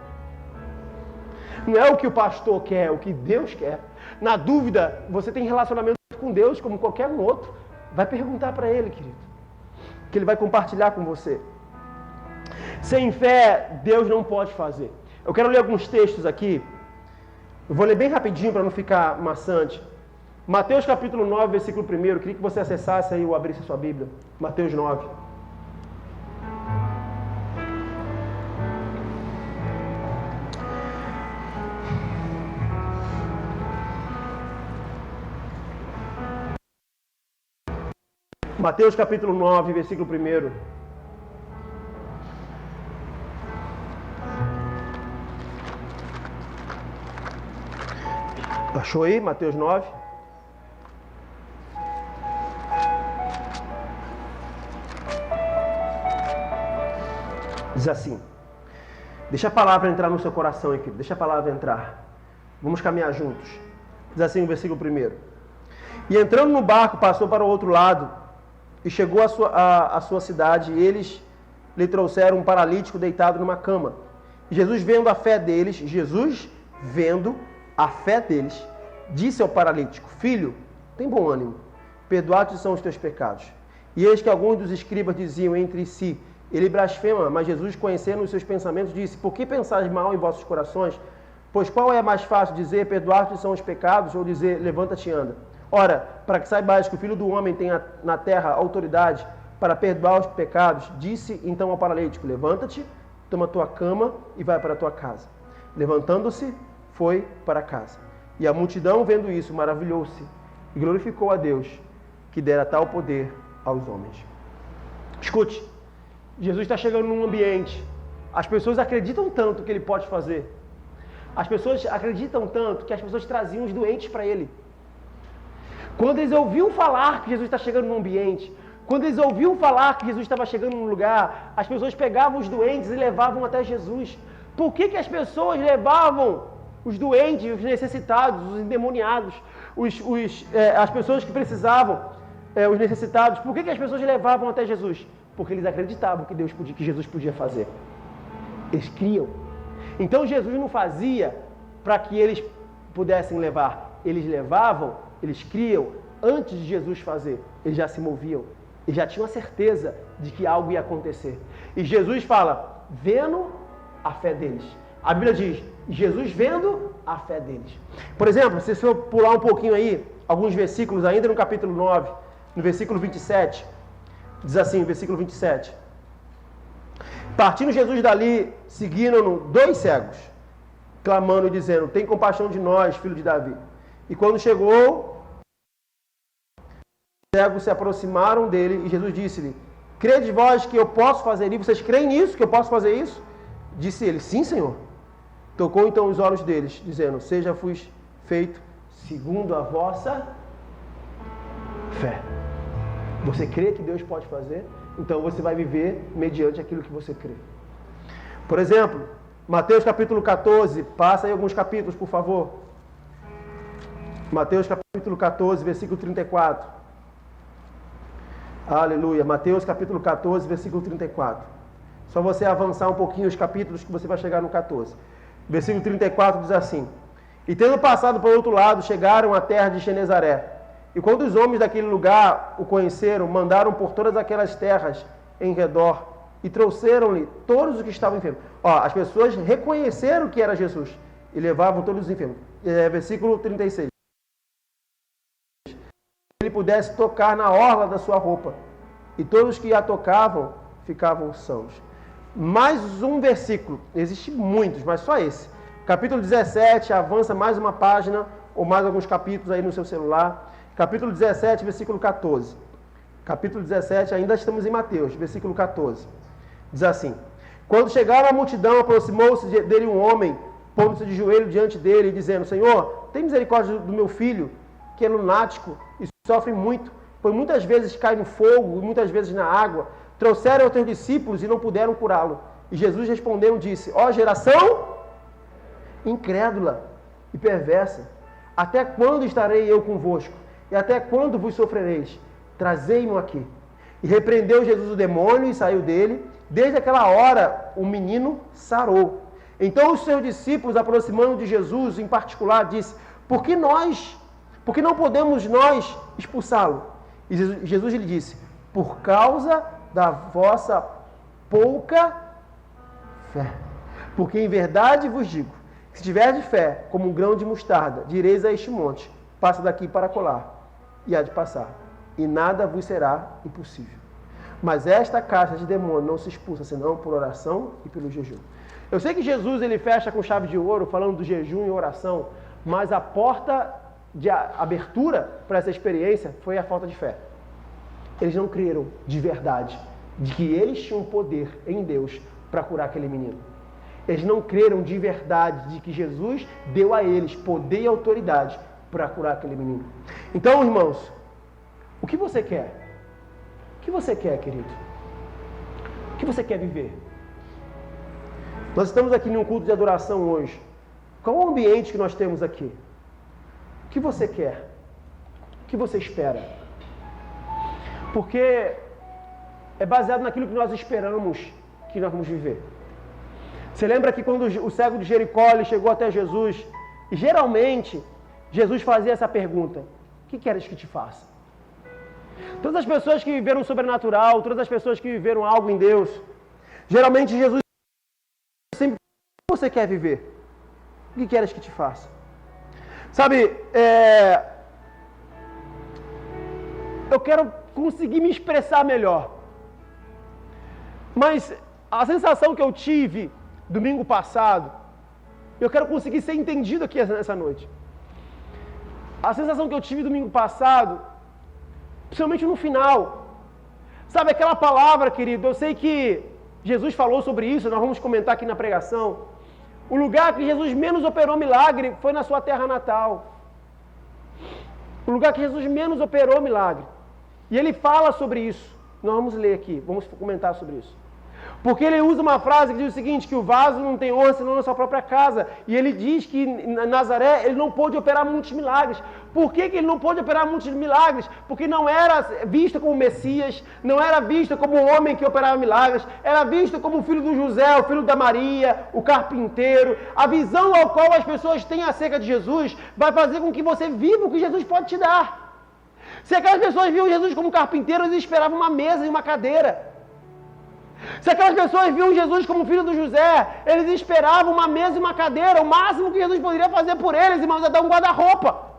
Não é o que o pastor quer, é o que Deus quer. Na dúvida, você tem relacionamento com Deus como qualquer um outro. Vai perguntar para Ele, querido, que Ele vai compartilhar com você. Sem fé, Deus não pode fazer. Eu quero ler alguns textos aqui. Eu vou ler bem rapidinho para não ficar maçante. Mateus capítulo 9, versículo 1. Eu queria que você acessasse aí ou abrisse a sua Bíblia. Mateus 9. Mateus capítulo 9, versículo 1. Achou aí? Mateus 9. Diz assim, deixa a palavra entrar no seu coração, querido, deixa a palavra entrar. Vamos caminhar juntos. Diz assim o versículo 1. E entrando no barco, passou para o outro lado e chegou à sua cidade, e eles lhe trouxeram um paralítico deitado numa cama. E Jesus vendo a fé deles, disse ao paralítico, filho, tem bom ânimo, perdoados são os teus pecados. E eis que alguns dos escribas diziam entre si, ele blasfema, mas Jesus, conhecendo os seus pensamentos, disse, por que pensais mal em vossos corações? Pois qual é mais fácil dizer, perdoados são os pecados, ou dizer, levanta-te e anda? Ora, para que saibais que o Filho do Homem tem na terra autoridade para perdoar os pecados, disse então ao paralítico, levanta-te, toma tua cama e vai para a tua casa. Levantando-se, foi para casa. E a multidão, vendo isso, maravilhou-se e glorificou a Deus, que dera tal poder aos homens. Escute, Jesus está chegando num ambiente, as pessoas acreditam tanto que ele pode fazer, as pessoas acreditam tanto que as pessoas traziam os doentes para ele. Quando eles ouviam falar que Jesus está chegando num ambiente, quando eles ouviam falar que Jesus estava chegando num lugar, as pessoas pegavam os doentes e levavam até Jesus. Por que as pessoas levavam os doentes, os necessitados, os endemoniados, as pessoas que precisavam, os necessitados? Por que as pessoas levavam até Jesus? Porque eles acreditavam que Jesus podia fazer. Eles criam. Então Jesus não fazia para que eles pudessem levar. Eles levavam, eles criam, antes de Jesus fazer. Eles já se moviam. Eles já tinham a certeza de que algo ia acontecer. E Jesus fala, vendo a fé deles. A Bíblia diz, Jesus vendo a fé deles. Por exemplo, se eu pular um pouquinho aí, alguns versículos ainda no capítulo 9, no versículo 27, diz assim, versículo 27. Partindo Jesus dali, seguiram-no 2 cegos, clamando e dizendo, tem compaixão de nós, filho de Davi. E quando chegou, os cegos se aproximaram dele e Jesus disse-lhe, crede vós que eu posso fazer isso? Vocês creem nisso, que eu posso fazer isso? Disse ele, sim, Senhor. Tocou então os olhos deles, dizendo, seja vos feito segundo a vossa fé. Você crê que Deus pode fazer? Então você vai viver mediante aquilo que você crê. Por exemplo, Mateus capítulo 14, passa aí alguns capítulos, por favor. Mateus capítulo 14, versículo 34. Aleluia. Mateus capítulo 14, versículo 34. Só você avançar um pouquinho os capítulos que você vai chegar no 14. Versículo 34 diz assim, e tendo passado para o outro lado, chegaram à terra de Genezaré. E quando os homens daquele lugar o conheceram, mandaram por todas aquelas terras em redor e trouxeram-lhe todos os que estavam enfermos. As pessoas reconheceram que era Jesus e levavam todos os enfermos. Versículo 36. Ele pudesse tocar na orla da sua roupa, e todos que a tocavam ficavam sãos. Mais um versículo, existem muitos, mas só esse. Capítulo 17, avança mais uma página, ou mais alguns capítulos aí no seu celular. Capítulo 17, versículo 14. Capítulo 17, ainda estamos em Mateus, versículo 14. Diz assim, quando chegaram a multidão, aproximou-se dele um homem, pondo-se de joelho diante dele, e dizendo, Senhor, tem misericórdia do meu filho, que é lunático e sofre muito, pois muitas vezes cai no fogo e muitas vezes na água. Trouxeram aos teus discípulos e não puderam curá-lo. E Jesus respondeu e disse, geração incrédula e perversa, até quando estarei eu convosco? E até quando vos sofrereis? Trazei-mo aqui. E repreendeu Jesus o demônio e saiu dele. Desde aquela hora o menino sarou. Então os seus discípulos, aproximando de Jesus em particular, disse, por que não podemos nós expulsá-lo? E Jesus lhe disse, por causa da vossa pouca fé. Porque em verdade vos digo, que se tiverdes fé como um grão de mostarda, direis a este monte, passa daqui para colar, e há de passar, e nada vos será impossível. Mas esta casta de demônio não se expulsa, senão por oração e pelo jejum. Eu sei que Jesus ele fecha com chave de ouro, falando do jejum e oração, mas a porta de abertura para essa experiência foi a falta de fé. Eles não creram de verdade, de que eles tinham poder em Deus para curar aquele menino. Eles não creram de verdade de que Jesus deu a eles poder e autoridade para curar aquele menino. Então, irmãos, o que você quer? O que você quer, querido? O que você quer viver? Nós estamos aqui num culto de adoração hoje. Qual é o ambiente que nós temos aqui? O que você quer? O que você espera? Porque é baseado naquilo que nós esperamos que nós vamos viver. Você lembra que quando o cego de Jericó ele chegou até Jesus, e geralmente Jesus fazia essa pergunta: o que queres que te faça? Todas as pessoas que viveram o sobrenatural, todas as pessoas que viveram algo em Deus, geralmente Jesus sempre: o que você quer viver? O que queres que te faça? Sabe, eu quero conseguir me expressar melhor. Mas a sensação que eu tive domingo passado, eu quero conseguir ser entendido aqui nessa noite. A sensação que eu tive domingo passado, principalmente no final, sabe aquela palavra, querido, eu sei que Jesus falou sobre isso, nós vamos comentar aqui na pregação. O lugar que Jesus menos operou milagre foi na sua terra natal. O lugar que Jesus menos operou milagre. E ele fala sobre isso. Nós vamos ler aqui, vamos comentar sobre isso. Porque ele usa uma frase que diz o seguinte, que o vaso não tem honra senão na sua própria casa. E ele diz que em Nazaré ele não pôde operar muitos milagres. Por que ele não pôde operar muitos milagres? Porque não era visto como Messias, não era visto como um homem que operava milagres, era visto como o filho do José, o filho da Maria, o carpinteiro. A visão ao qual as pessoas têm acerca de Jesus vai fazer com que você viva o que Jesus pode te dar. Se aquelas pessoas viam Jesus como carpinteiro, eles esperavam uma mesa e uma cadeira. Se aquelas pessoas viam Jesus como filho do José, eles esperavam uma mesa e uma cadeira. O máximo que Jesus poderia fazer por eles, irmãos, é dar um guarda-roupa.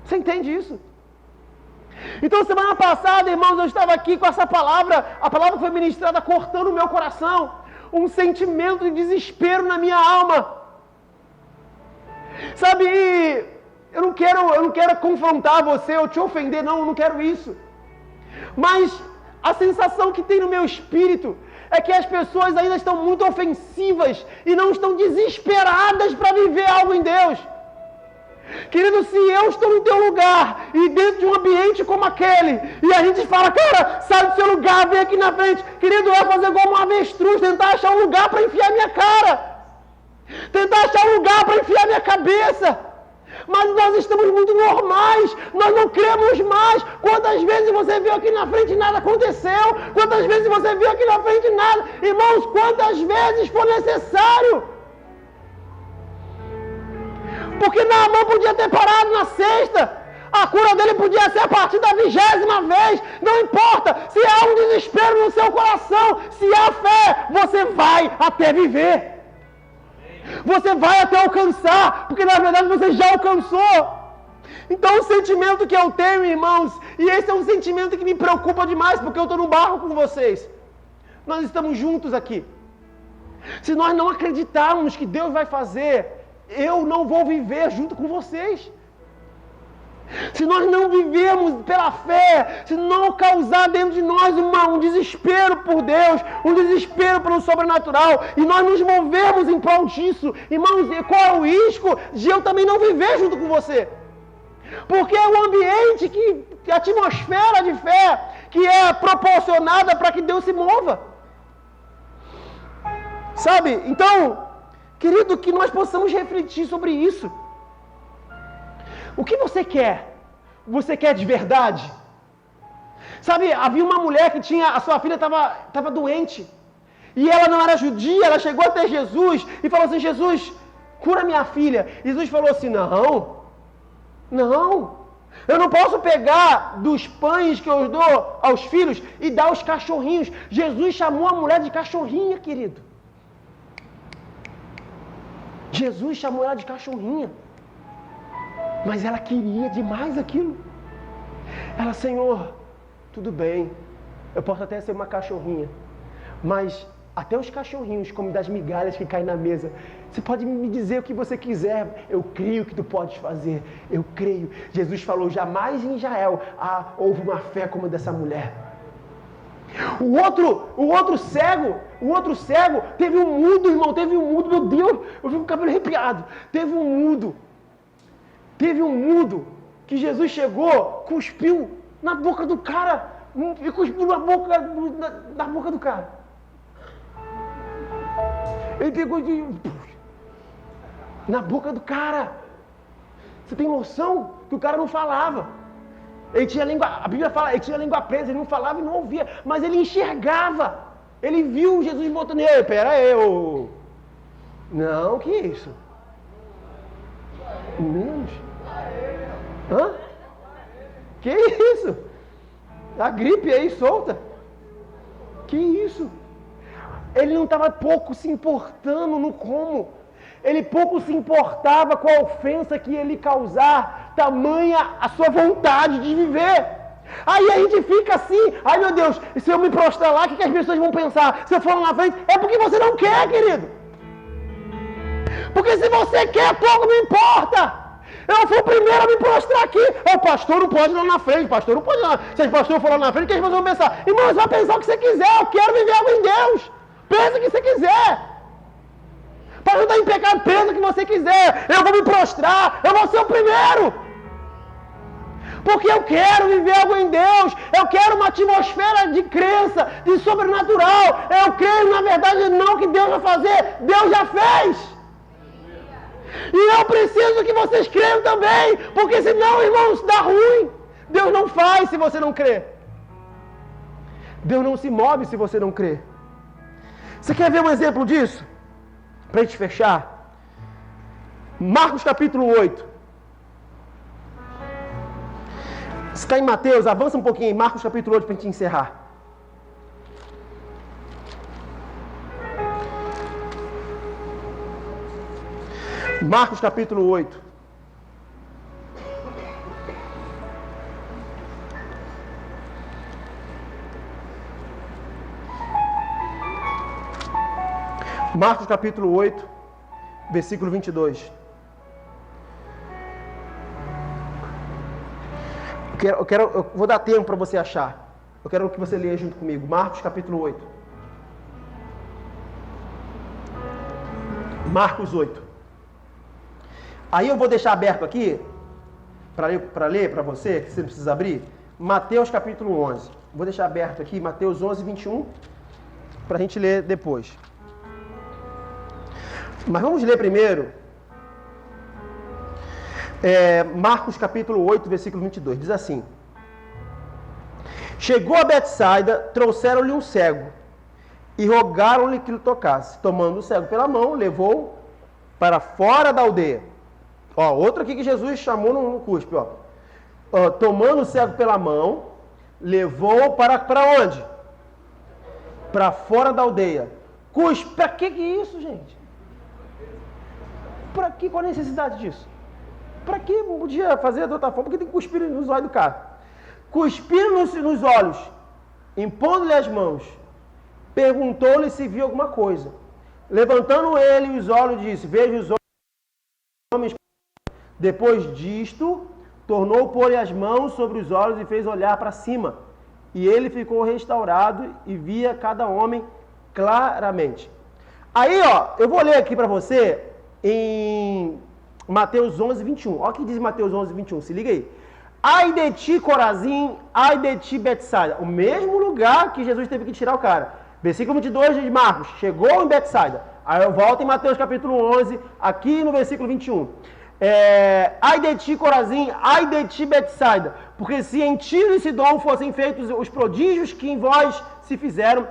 Você entende isso? Então, semana passada, irmãos, eu estava aqui com essa palavra, a palavra foi ministrada cortando o meu coração, um sentimento de desespero na minha alma. Sabe, eu não quero confrontar você ou te ofender, não, eu não quero isso. Mas a sensação que tem no meu espírito é que as pessoas ainda estão muito ofensivas e não estão desesperadas para viver algo em Deus. Querido, se eu estou no teu lugar e dentro de um ambiente como aquele, e a gente fala, cara, sai do seu lugar, vem aqui na frente. Querido, eu ia fazer igual uma avestruz, tentar achar um lugar para enfiar minha cara. Tentar achar um lugar para enfiar minha cabeça. Mas nós estamos muito normais, nós não cremos mais. Quantas vezes você viu aqui na frente e nada aconteceu? Quantas vezes você viu aqui na frente e nada? Irmãos, quantas vezes for necessário? Porque Naamã podia ter parado na sexta, a cura dele podia ser a partir da 20ª vez. Não importa, se há um desespero no seu coração, se há fé, você vai até viver. Você vai até alcançar, porque na verdade você já alcançou. Então o sentimento que eu tenho, irmãos, e esse é um sentimento que me preocupa demais, porque eu estou no barco com vocês. Nós estamos juntos aqui. Se nós não acreditarmos que Deus vai fazer, eu não vou viver junto com vocês. Se nós não vivermos pela fé, se não causar dentro de nós um desespero por Deus, um desespero pelo sobrenatural, e nós nos movermos em prol disso, irmãos, qual é o risco de eu também não viver junto com você? Porque é o ambiente a atmosfera de fé que é proporcionada para que Deus se mova. Sabe? Então, querido, que nós possamos refletir sobre isso. O que você quer? Você quer de verdade? Sabe, havia uma mulher que a sua filha estava doente. E ela não era judia, ela chegou até Jesus e falou assim, Jesus, cura minha filha. Jesus falou assim, não, eu não posso pegar dos pães que eu dou aos filhos e dar aos cachorrinhos. Jesus chamou a mulher de cachorrinha, querido. Jesus chamou ela de cachorrinha. Mas ela queria demais aquilo. Ela, Senhor, tudo bem, eu posso até ser uma cachorrinha, mas até os cachorrinhos comem das migalhas que caem na mesa. Você pode me dizer o que você quiser, eu creio que tu podes fazer, eu creio. Jesus falou, jamais em Israel houve uma fé como a dessa mulher. O outro cego, teve um mudo, irmão, meu Deus, eu fico com o cabelo arrepiado. Teve um mudo que Jesus chegou, cuspiu na boca do cara, e cuspiu na boca do cara. Ele pegou na boca do cara. Você tem noção que o cara não falava? Ele tinha língua, a Bíblia fala, ele tinha língua presa, ele não falava e não ouvia, mas ele enxergava. Ele viu Jesus botando nele. Pera aí, não, que isso? Menos? Hã? Que isso? A gripe aí solta? Que isso? Ele não estava pouco se importando no como. Ele pouco se importava com a ofensa que ele causar, tamanha a sua vontade de viver. Aí a gente fica assim, ai meu Deus, se eu me prostrar lá, o que as pessoas vão pensar? Se eu for lá na frente, é porque você não quer, querido. Porque se você quer, pouco me importa. Eu fui o primeiro a me prostrar aqui. O pastor não pode ir lá na frente, pastor não pode ir lá. Se o pastor for lá na frente, o que as pessoas vão pensar? Irmão, você vai pensar o que você quiser, eu quero viver algo em Deus. Pensa o que você quiser. Para não estar em pecado, pensa o que você quiser. Eu vou me prostrar, eu vou ser o primeiro. Porque eu quero viver algo em Deus. Eu quero uma atmosfera de crença, de sobrenatural. Eu creio na verdade não que Deus vai fazer, Deus já fez. E eu preciso que vocês creiam também, porque senão, irmãos, dá ruim. Deus não faz se você não crer. Deus não se move se você não crer. Você quer ver um exemplo disso? Para a gente fechar. Marcos capítulo 8. Está em Mateus, avança um pouquinho em Marcos capítulo 8 para a gente encerrar. Marcos capítulo 8. Marcos capítulo 8, versículo 22. Eu vou dar tempo para você achar. Eu quero que você leia junto comigo. Marcos capítulo 8. Marcos 8. Aí eu vou deixar aberto aqui, para ler para você, que você não precisa abrir, Mateus capítulo 11. Vou deixar aberto aqui, Mateus 11, 21, para a gente ler depois. Mas vamos ler primeiro Marcos capítulo 8, versículo 22. Diz assim: Chegou a Betsaida, trouxeram-lhe um cego e rogaram-lhe que lhe tocasse. Tomando o cego pela mão, levou para fora da aldeia. Ó, outro aqui que Jesus chamou no cuspe, ó. Tomando o cego pela mão, levou para onde? Para fora da aldeia. Cuspe, para que isso, gente? Para que? Qual a necessidade disso? Para que podia fazer de outra forma? Porque tem que cuspir nos olhos do cara. Cuspir nos olhos, impondo-lhe as mãos, perguntou-lhe se viu alguma coisa. Levantando ele os olhos, disse: Vejo os homens. Depois disto, tornou a pôr as mãos sobre os olhos e fez olhar para cima. E ele ficou restaurado e via cada homem claramente. Aí, ó, eu vou ler aqui para você em Mateus 11, 21. Olha o que diz Mateus 11, 21. Se liga aí. Ai de ti, Corazim, ai de ti, Betsaida. O mesmo lugar que Jesus teve que tirar o cara. Versículo 22 de Marcos. Chegou em Betsaida. Aí eu volto em Mateus capítulo 11, aqui no versículo 21. Ai de ti, Corazim, ai de ti, Betsaida. Porque se em Tiro e Sidom fossem feitos os prodígios que em vós se fizeram,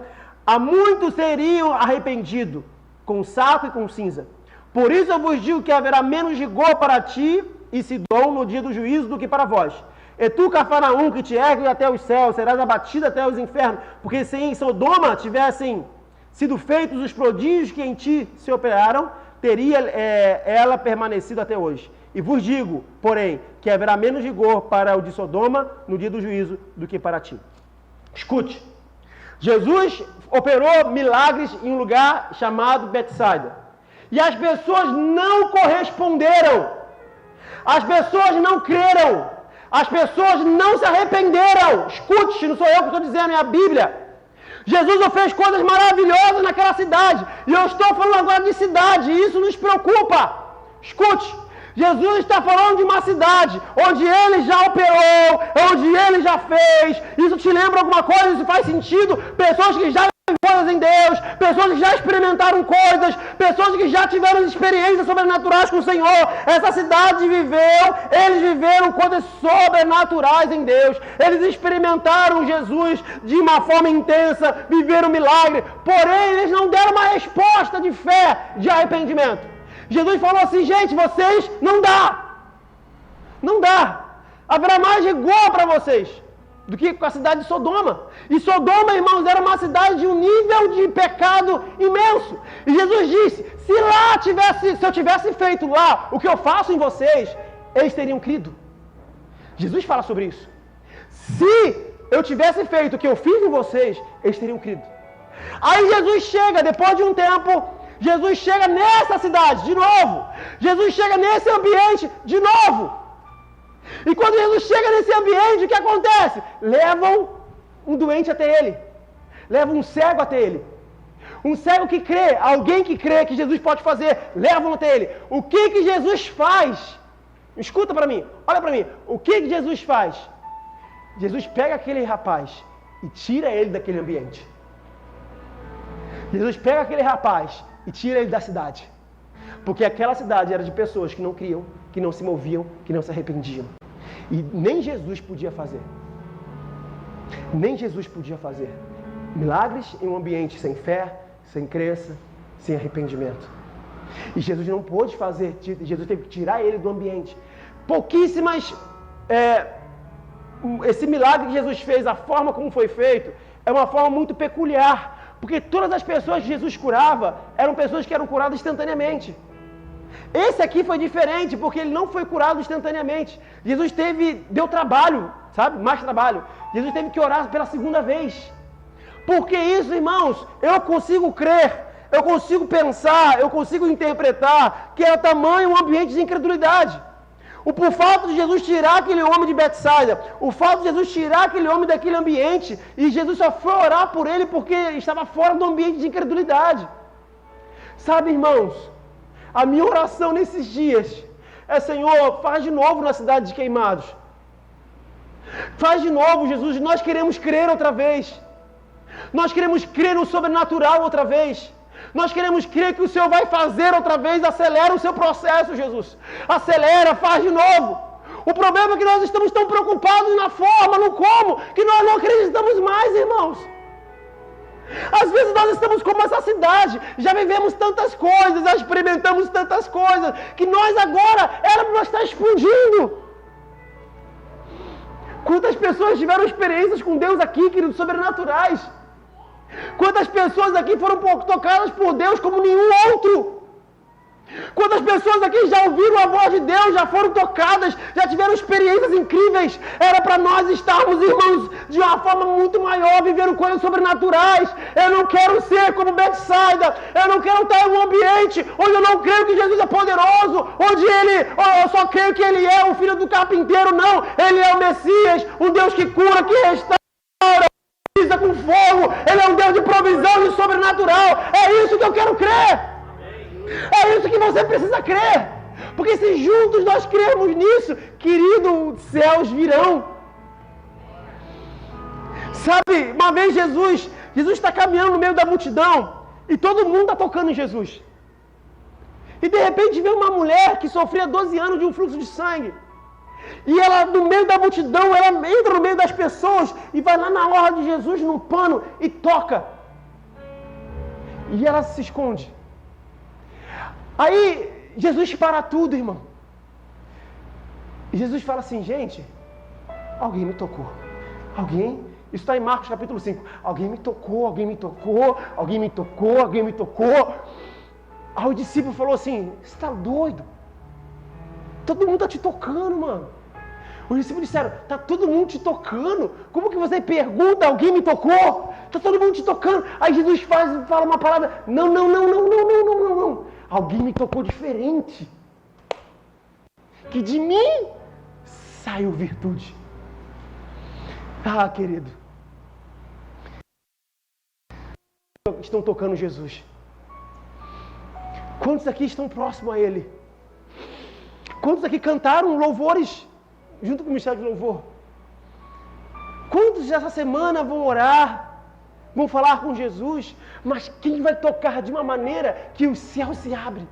há muitos seriam arrependidos, com saco e com cinza. Por isso eu vos digo que haverá menos rigor para ti e Sidom no dia do juízo do que para vós. E tu, Cafarnaum, que te ergue até os céus, serás abatido até os infernos. Porque se em Sodoma tivessem sido feitos os prodígios que em ti se operaram, teria ela permanecido até hoje. E vos digo, porém, que haverá menos rigor para o de Sodoma no dia do juízo do que para ti. Escute. Jesus operou milagres em um lugar chamado Betsaida. E as pessoas não corresponderam. As pessoas não creram. As pessoas não se arrependeram. Escute, não sou eu que estou dizendo, é a Bíblia. Jesus fez coisas maravilhosas naquela cidade. E eu estou falando agora de cidade. E isso nos preocupa. Escute. Jesus está falando de uma cidade onde Ele já operou, onde Ele já fez. Isso te lembra alguma coisa? Isso faz sentido? Pessoas que já coisas em Deus, pessoas que já experimentaram coisas, pessoas que já tiveram experiências sobrenaturais com o Senhor. Essa cidade eles viveram coisas sobrenaturais em Deus. Eles experimentaram Jesus de uma forma intensa, viveram milagre, porém eles não deram uma resposta de fé, de arrependimento. Jesus falou assim, gente, vocês não dá, haverá mais rigor para vocês do que com a cidade de Sodoma. E Sodoma, irmãos, era uma cidade de um nível de pecado imenso. E Jesus disse, se eu tivesse feito lá o que eu faço em vocês, eles teriam crido. Jesus fala sobre isso. Se eu tivesse feito o que eu fiz em vocês, eles teriam crido. Aí Jesus chega, depois de um tempo, Jesus chega nessa cidade, de novo. Jesus chega nesse ambiente, de novo. E quando Jesus chega nesse ambiente, o que acontece? Levam um doente até ele. Levam um cego até ele. Um cego que crê, alguém que crê que Jesus pode fazer, levam até ele. O que Jesus faz? Escuta para mim, olha para mim. O que Jesus faz? Jesus pega aquele rapaz e tira ele daquele ambiente. Jesus pega aquele rapaz e tira ele da cidade. Porque aquela cidade era de pessoas que não criam, que não se moviam, que não se arrependiam. E nem Jesus podia fazer. Nem Jesus podia fazer milagres em um ambiente sem fé, sem crença, sem arrependimento. E Jesus não pôde fazer, Jesus teve que tirar ele do ambiente. Esse milagre que Jesus fez, a forma como foi feito, é uma forma muito peculiar. Porque todas as pessoas que Jesus curava eram pessoas que eram curadas instantaneamente. Esse aqui foi diferente, porque ele não foi curado instantaneamente. Jesus deu trabalho, sabe? Mais trabalho. Jesus teve que orar pela segunda vez. Por que isso, irmãos? Eu consigo crer, eu consigo pensar, eu consigo interpretar que é o tamanho, um ambiente de incredulidade. Por fato de Jesus tirar aquele homem de Betsaida, o fato de Jesus tirar aquele homem daquele ambiente, e Jesus só foi orar por ele porque estava fora do ambiente de incredulidade. Sabe, irmãos, a minha oração nesses dias é, Senhor, faz de novo na cidade de Queimados. Faz de novo, Jesus, nós queremos crer outra vez. Nós queremos crer no sobrenatural outra vez. Nós queremos crer que o Senhor vai fazer outra vez. Acelera o seu processo, Jesus. Acelera, faz de novo. O problema é que nós estamos tão preocupados na forma, no como, que nós não acreditamos mais, irmãos. Às vezes nós estamos como essa cidade, já vivemos tantas coisas, já experimentamos tantas coisas, que nós agora éramos para estar explodindo. Quantas pessoas tiveram experiências com Deus aqui, queridos, sobrenaturais? Quantas pessoas aqui foram tocadas por Deus como nenhum outro? Quantas pessoas aqui já ouviram a voz de Deus, já foram tocadas, já tiveram experiências incríveis? Era para nós estarmos, irmãos, de uma forma muito maior, vivendo coisas sobrenaturais. Eu não quero ser como Betsaida, eu não quero estar em um ambiente onde eu não creio que Jesus é poderoso, onde eu só creio que Ele é o filho do carpinteiro. Não, Ele é o Messias, um Deus que cura, que restaura, pisa com fogo. Ele é um Deus de provisão e sobrenatural. É isso que eu quero crer. É isso que você precisa crer. Porque se juntos nós crermos nisso, querido, os céus virão. Sabe, uma vez Jesus está caminhando no meio da multidão e todo mundo está tocando em Jesus. E de repente vem uma mulher que sofria 12 anos de um fluxo de sangue. E ela, no meio da multidão, ela entra no meio das pessoas e vai lá na orla de Jesus num pano e toca. E ela se esconde. Aí Jesus para tudo, irmão. E Jesus fala assim, gente, alguém me tocou. Alguém? Isso está em Marcos capítulo 5. Alguém me tocou, alguém me tocou, alguém me tocou, alguém me tocou. Aí o discípulo falou assim, você está doido? Todo mundo está te tocando, mano. Os discípulos disseram, está todo mundo te tocando? Como que você pergunta, alguém me tocou? Está todo mundo te tocando. Aí Jesus fala uma palavra, não. Alguém me tocou diferente. Que de mim saiu virtude. Ah, querido. Estão tocando Jesus. Quantos aqui estão próximos a Ele? Quantos aqui cantaram louvores junto com o Ministério de Louvor? Quantos essa semana vão orar? vão falar com Jesus, mas quem vai tocar de uma maneira que o céu se abre?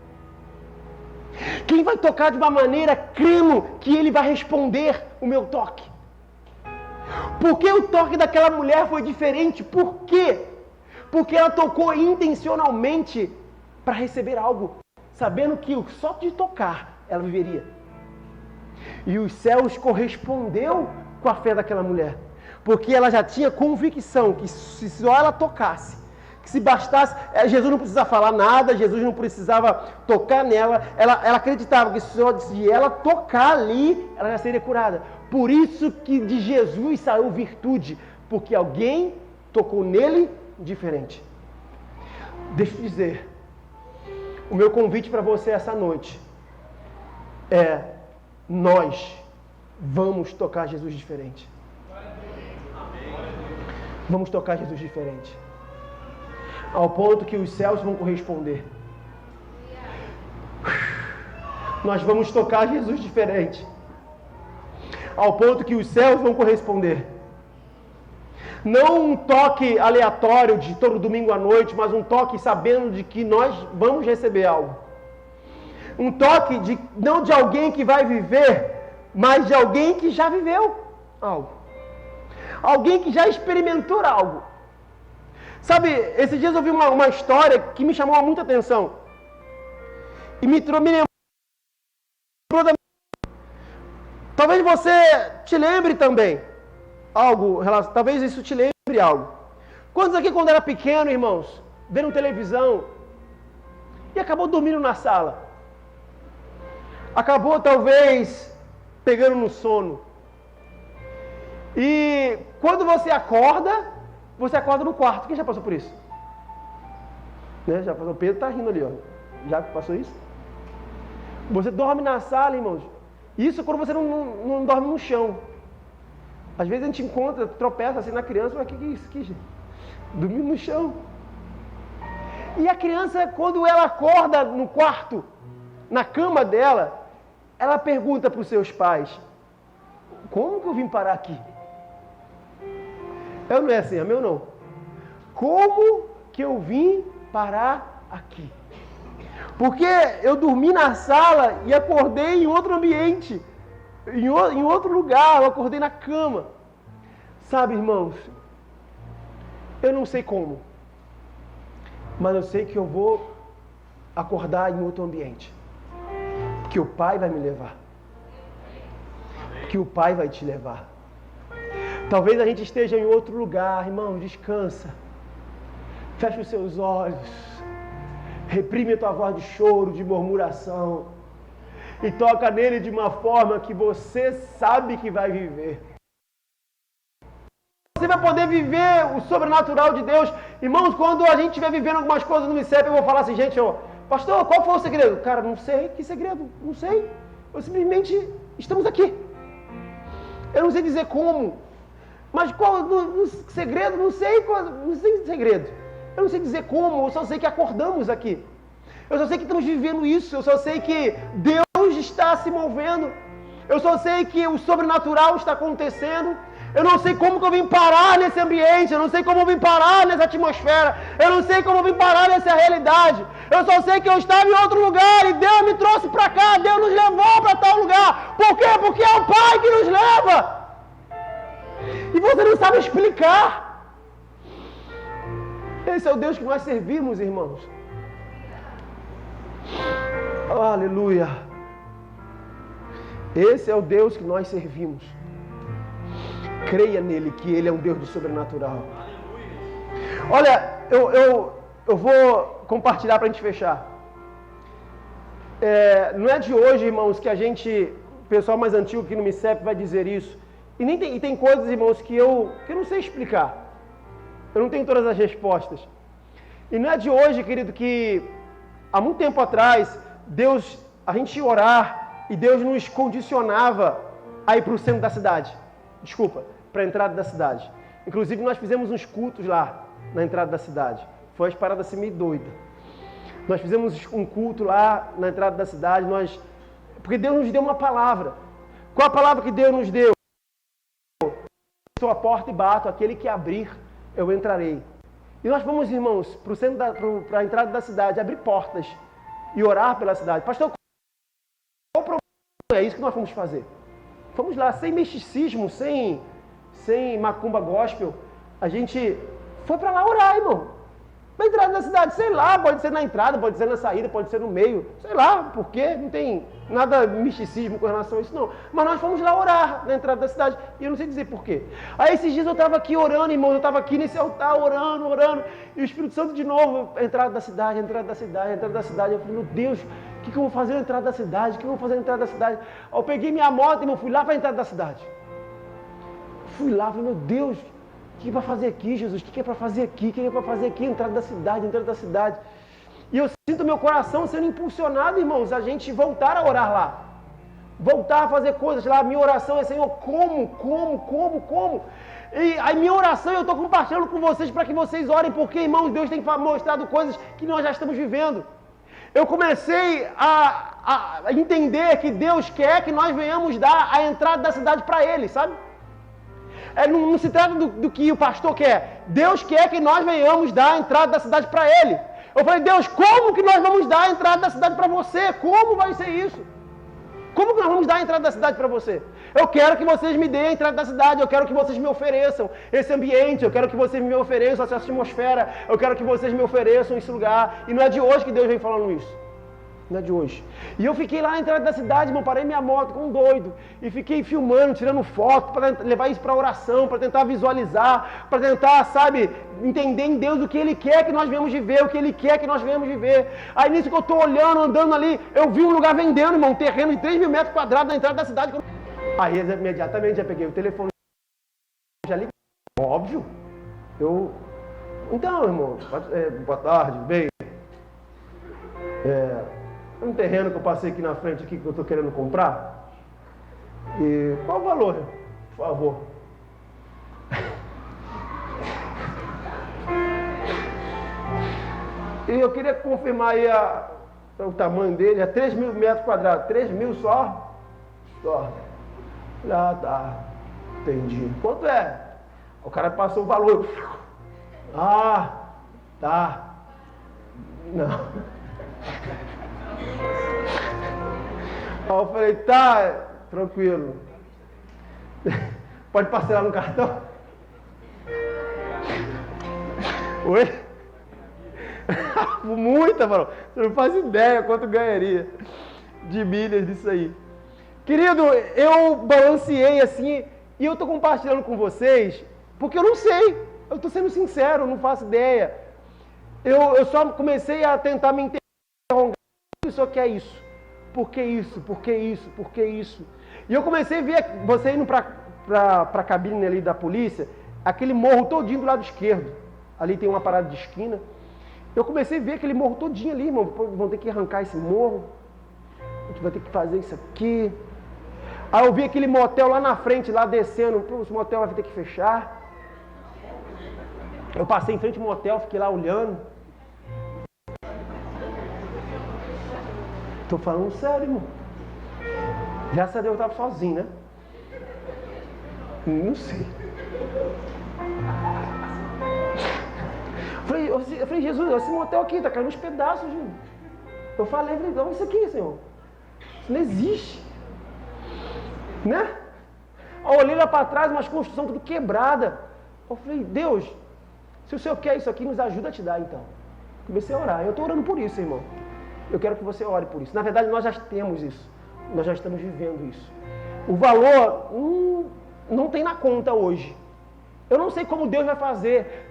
Quem vai tocar de uma maneira, crendo que ele vai responder o meu toque? Por que o toque daquela mulher foi diferente? Por quê? Porque ela tocou intencionalmente para receber algo, sabendo que só de tocar ela viveria. E os céus correspondeu com a fé daquela mulher, porque ela já tinha convicção que se só ela tocasse, que se bastasse, Jesus não precisava falar nada, Jesus não precisava tocar nela, ela acreditava que só se ela tocar ali, ela já seria curada. Por isso que de Jesus saiu virtude, porque alguém tocou nele diferente. Deixa eu dizer, o meu convite para você essa noite é: nós vamos tocar Jesus diferente. Vamos tocar Jesus diferente. Ao ponto que os céus vão corresponder. Nós vamos tocar Jesus diferente. Ao ponto que os céus vão corresponder. Não um toque aleatório de todo domingo à noite, mas um toque sabendo de que nós vamos receber algo. Um toque não de alguém que vai viver, mas de alguém que já viveu algo. Alguém que já experimentou algo. Sabe, esses dias eu vi uma história que me chamou muita atenção. E me lembrou da... Talvez você te lembre também algo, talvez isso te lembre algo. Quantos aqui quando era pequeno, irmãos, vendo televisão e acabou dormindo na sala? Acabou talvez pegando no sono. E quando você acorda no quarto. Quem já passou por isso? Né? Já passou? O Pedro está rindo ali, ó. Já passou isso? Você dorme na sala, irmãos. Isso quando você não dorme no chão. Às vezes a gente encontra, tropeça assim na criança, mas que é isso aqui, gente? Dormindo no chão. E a criança, quando ela acorda no quarto, na cama dela, ela pergunta para os seus pais: como que eu vim parar aqui? Eu não é assim, é meu não. Como que eu vim parar aqui? Porque eu dormi na sala e acordei em outro ambiente, em outro lugar, eu acordei na cama. Sabe, irmãos, eu não sei como, mas eu sei que eu vou acordar em outro ambiente. Que o Pai vai me levar. Que o Pai vai te levar. Talvez a gente esteja em outro lugar, irmão, descansa. Fecha os seus olhos. Reprime a tua voz de choro, de murmuração. E toca nele de uma forma que você sabe que vai viver. Você vai poder viver o sobrenatural de Deus. Irmãos, quando a gente estiver vivendo algumas coisas no MICEP, eu vou falar assim, gente, ó, pastor, qual foi o segredo? Cara, não sei, que segredo? Não sei. Eu simplesmente, estamos aqui. Eu não sei dizer como. Mas qual no segredo? Não sei segredo. Eu não sei dizer como, eu só sei que acordamos aqui. Eu só sei que estamos vivendo isso, eu só sei que Deus está se movendo. Eu só sei que o sobrenatural está acontecendo. Eu não sei como que eu vim parar nesse ambiente, eu não sei como eu vim parar nessa atmosfera, eu não sei como eu vim parar nessa realidade. Eu só sei que eu estava em outro lugar e Deus me trouxe para cá, Deus nos levou para tal lugar. Por quê? Porque é o Pai que nos leva. E você não sabe explicar. Esse é o Deus que nós servimos, irmãos. Aleluia. Esse é o Deus que nós servimos. Creia nele, que ele é um Deus de sobrenatural. Olha, eu vou compartilhar para a gente fechar. Não é de hoje, irmãos, que a gente, o pessoal mais antigo que no MICEP vai dizer isso. E tem coisas, irmãos, que eu não sei explicar. Eu não tenho todas as respostas. E não é de hoje, querido, que há muito tempo atrás, a gente ia orar e Deus nos condicionava a ir para o centro da cidade. Para a entrada da cidade. Inclusive, nós fizemos uns cultos lá, na entrada da cidade. Foi uma parada assim meio doida. Nós fizemos um culto lá, na entrada da cidade, porque Deus nos deu uma palavra. Qual a palavra que Deus nos deu? Estou à porta e bato, aquele que abrir, eu entrarei E nós fomos, irmãos, para a entrada da cidade, abrir portas e orar pela cidade. Pastor, qual o problema? É isso que nós fomos fazer. Fomos lá, sem misticismo, sem macumba gospel. A gente foi para lá orar, irmão. Na entrada da cidade, sei lá, pode ser na entrada, pode ser na saída, pode ser no meio. Sei lá, por quê? Não tem nada misticismo com relação a isso, não. Mas nós fomos lá orar na entrada da cidade. E eu não sei dizer por quê. Aí esses dias eu estava aqui orando, irmão. Eu estava aqui nesse altar orando. E o Espírito Santo de novo, entrada da cidade. Eu falei, meu Deus, o que eu vou fazer na entrada da cidade? Aí eu peguei minha moto, irmão, fui lá para a entrada da cidade. Fui lá, falei, meu Deus, o que é para fazer aqui, Jesus? O que é para fazer aqui? Entrada da cidade. E eu sinto meu coração sendo impulsionado, irmãos, a gente voltar a orar lá. Voltar a fazer coisas lá. Minha oração é, Senhor, como? E a minha oração eu estou compartilhando com vocês para que vocês orem, porque, irmãos, Deus tem mostrado coisas que nós já estamos vivendo. Eu comecei a entender que Deus quer que nós venhamos dar a entrada da cidade para Ele, sabe? Não se trata do que o pastor quer. Deus quer que nós venhamos dar a entrada da cidade para Ele. Eu falei, Deus, como que nós vamos dar a entrada da cidade para você? Como vai ser isso? Como que nós vamos dar a entrada da cidade para você? Eu quero que vocês me deem a entrada da cidade, eu quero que vocês me ofereçam esse ambiente, eu quero que vocês me ofereçam essa atmosfera, eu quero que vocês me ofereçam esse lugar. E não é de hoje que Deus vem falando isso. Não é de hoje. E eu fiquei lá na entrada da cidade, irmão, parei minha moto com um doido. E fiquei filmando, tirando foto, para levar isso para oração, para tentar visualizar, para tentar, sabe, entender em Deus o que Ele quer que nós venhamos viver, o que Ele quer que nós venhamos viver. Aí nisso que eu estou olhando, andando ali, eu vi um lugar vendendo, irmão, um terreno de 3.000 metros quadrados na entrada da cidade. Aí imediatamente já peguei o telefone, já liguei. Óbvio. Então, irmão, boa tarde, bem. Um terreno que eu passei aqui na frente aqui que eu estou querendo comprar. E qual o valor, por favor? E eu queria confirmar aí o tamanho dele, é 3.000 metros quadrados. 3.000 só? Só. Ah, tá. Entendi. Quanto é? O cara passou o valor. Ah, tá. Não. Aí eu falei, tá, tranquilo. Pode parcelar no cartão? Oi? Muita, mano. Você não faz ideia quanto ganharia de milhas disso aí. Querido, eu balanceei assim e eu tô compartilhando com vocês porque eu não sei. Eu tô sendo sincero, eu não faço ideia. Eu só comecei a tentar me interrogar. O senhor quer isso? Por que isso? Por que isso? Por que isso? E eu comecei a ver você indo para a cabine ali da polícia, aquele morro todinho do lado esquerdo. Ali tem uma parada de esquina. Eu comecei a ver aquele morro todinho ali, irmão. Vão ter que arrancar esse morro. A gente vai ter que fazer isso aqui. Aí eu vi aquele motel lá na frente, lá descendo. Pô, esse motel vai ter que fechar. Eu passei em frente ao motel, fiquei lá olhando. Tô falando sério, irmão. Graças a Deus eu estava sozinho, né? Não sei. Eu falei, Jesus, esse motel aqui tá caindo uns pedaços, gente. Eu falei, olha isso aqui, Senhor. Isso não existe. Né? Eu olhei lá para trás, umas construções tudo quebrada. Eu falei, Deus, se o Senhor quer isso aqui, nos ajuda a te dar, então. Comecei a orar. Eu estou orando por isso, irmão. Eu quero que você ore por isso. Na verdade, nós já temos isso. Nós já estamos vivendo isso. O valor não tem na conta hoje. Eu não sei como Deus vai fazer.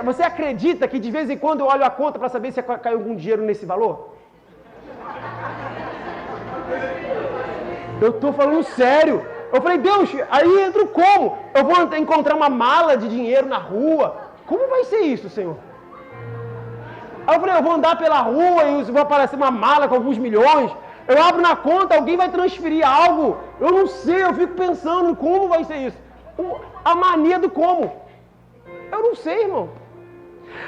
Você acredita que de vez em quando eu olho a conta para saber se caiu algum dinheiro nesse valor? Eu estou falando sério. Eu falei, Deus, aí entra o como? Eu vou encontrar uma mala de dinheiro na rua. Como vai ser isso, Senhor? Aí eu falei, eu vou andar pela rua e vai aparecer uma mala com alguns milhões. Eu abro na conta, alguém vai transferir algo. Eu não sei, eu fico pensando como vai ser isso. A mania do como. Eu não sei, irmão.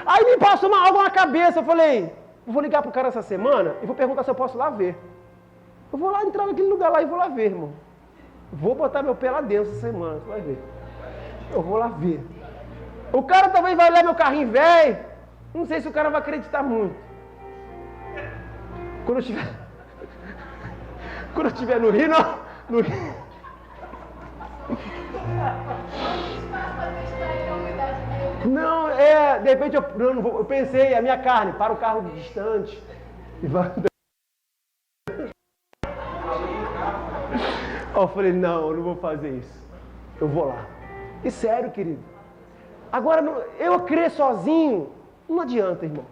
Aí me passou algo na cabeça. Eu falei, eu vou ligar pro cara essa semana e vou perguntar se eu posso lá ver. Eu vou lá entrar naquele lugar lá e vou lá ver, irmão. Vou botar meu pé lá dentro essa semana, você vai ver. Eu vou lá ver. O cara talvez vai olhar meu carrinho velho, não sei se o cara vai acreditar muito. Quando eu estiver no Rio, não. No Rio. Não, de repente eu pensei, a minha carne, para o carro distante e vai. Eu falei, não, eu não vou fazer isso. Eu vou lá. E sério, querido. Agora, eu crer sozinho, não adianta, irmão.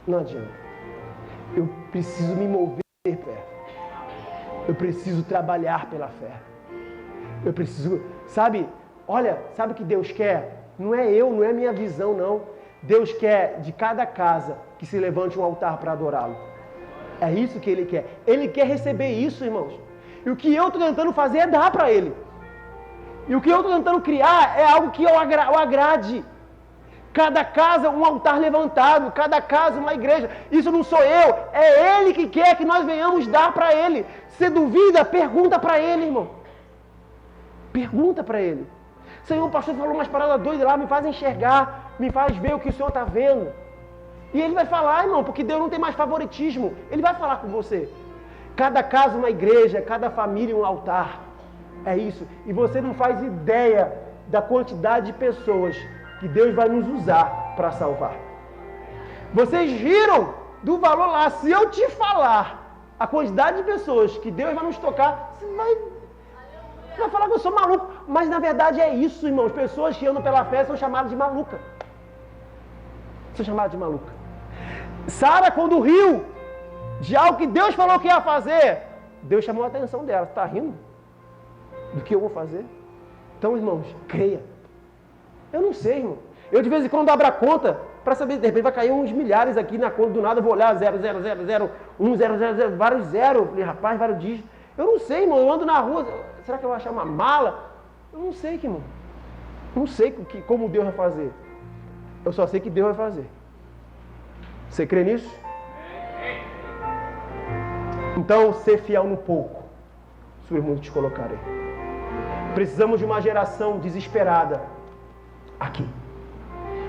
Não adianta. Eu preciso me mover por fé. Eu preciso trabalhar pela fé. Eu preciso, sabe o que Deus quer? Não é eu, não é minha visão, não. Deus quer de cada casa que se levante um altar para adorá-lo. É isso que Ele quer. Ele quer receber isso, irmãos. E o que eu estou tentando fazer é dar para Ele. E o que eu estou tentando criar é algo que eu agrade. Cada casa um altar levantado, cada casa uma igreja. Isso não sou eu, é Ele que quer que nós venhamos dar para Ele. Se duvida, pergunta para Ele, irmão. Pergunta para Ele. Senhor, o pastor falou umas paradas doidas lá, me faz enxergar, me faz ver o que o Senhor está vendo. E Ele vai falar, irmão, porque Deus não tem mais favoritismo. Ele vai falar com você. Cada casa uma igreja, cada família um altar. É isso. E você não faz ideia da quantidade de pessoas que Deus vai nos usar para salvar. Vocês riram do valor lá. Se eu te falar a quantidade de pessoas que Deus vai nos tocar, você vai falar que eu sou maluco. Mas na verdade é isso, irmãos. Pessoas que andam pela fé são chamadas de maluca. São chamadas de maluca. Sara, quando riu de algo que Deus falou que ia fazer, Deus chamou a atenção dela. Está rindo do que eu vou fazer? Então, irmãos, creia. Eu não sei, irmão. Eu de vez em quando abro a conta para saber, de repente vai cair uns milhares aqui na conta, do nada eu vou olhar 0, 0, 0, 0, 1, 0, 0, 0, vários zeros. Falei, rapaz, vários dígitos. Eu não sei, irmão. Eu ando na rua, será que eu vou achar uma mala? Eu não sei, irmão. Não sei como Deus vai fazer. Eu só sei que Deus vai fazer. Você crê nisso? Então, ser fiel no pouco, sobre muito te colocarei. Precisamos de uma geração desesperada aqui.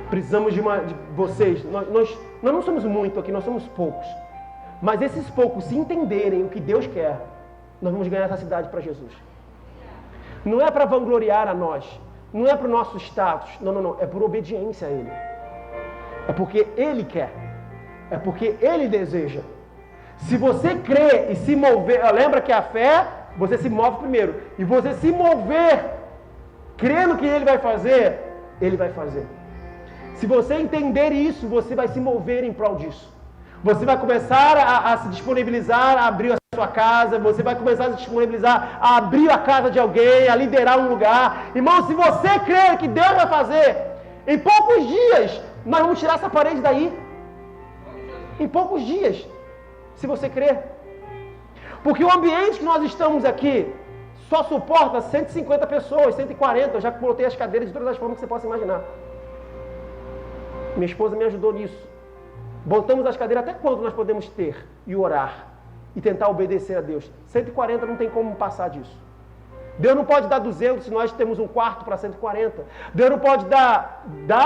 Precisamos de vocês. Nós não somos muito aqui, nós somos poucos. Mas esses poucos, se entenderem o que Deus quer, nós vamos ganhar essa cidade para Jesus. Não é para vangloriar a nós. Não é para o nosso status. Não. É por obediência a Ele. É porque Ele quer. É porque Ele deseja. Se você crê e se mover... Lembra que a fé, você se move primeiro. E você se mover, crendo que Ele vai fazer, Ele vai fazer. Se você entender isso, você vai se mover em prol disso. Você vai começar a se disponibilizar a abrir a sua casa. Você vai começar a se disponibilizar a abrir a casa de alguém, a liderar um lugar. Irmão, se você crer que Deus vai fazer, em poucos dias, nós vamos tirar essa parede daí. Em poucos dias. Se você crer. Porque o ambiente que nós estamos aqui só suporta 150 pessoas, 140. Eu já coloquei as cadeiras de todas as formas que você possa imaginar. Minha esposa me ajudou nisso. Botamos as cadeiras até quanto nós podemos ter e orar e tentar obedecer a Deus. 140 não tem como passar disso. Deus não pode dar 200 se nós temos um quarto para 140. Deus não pode dar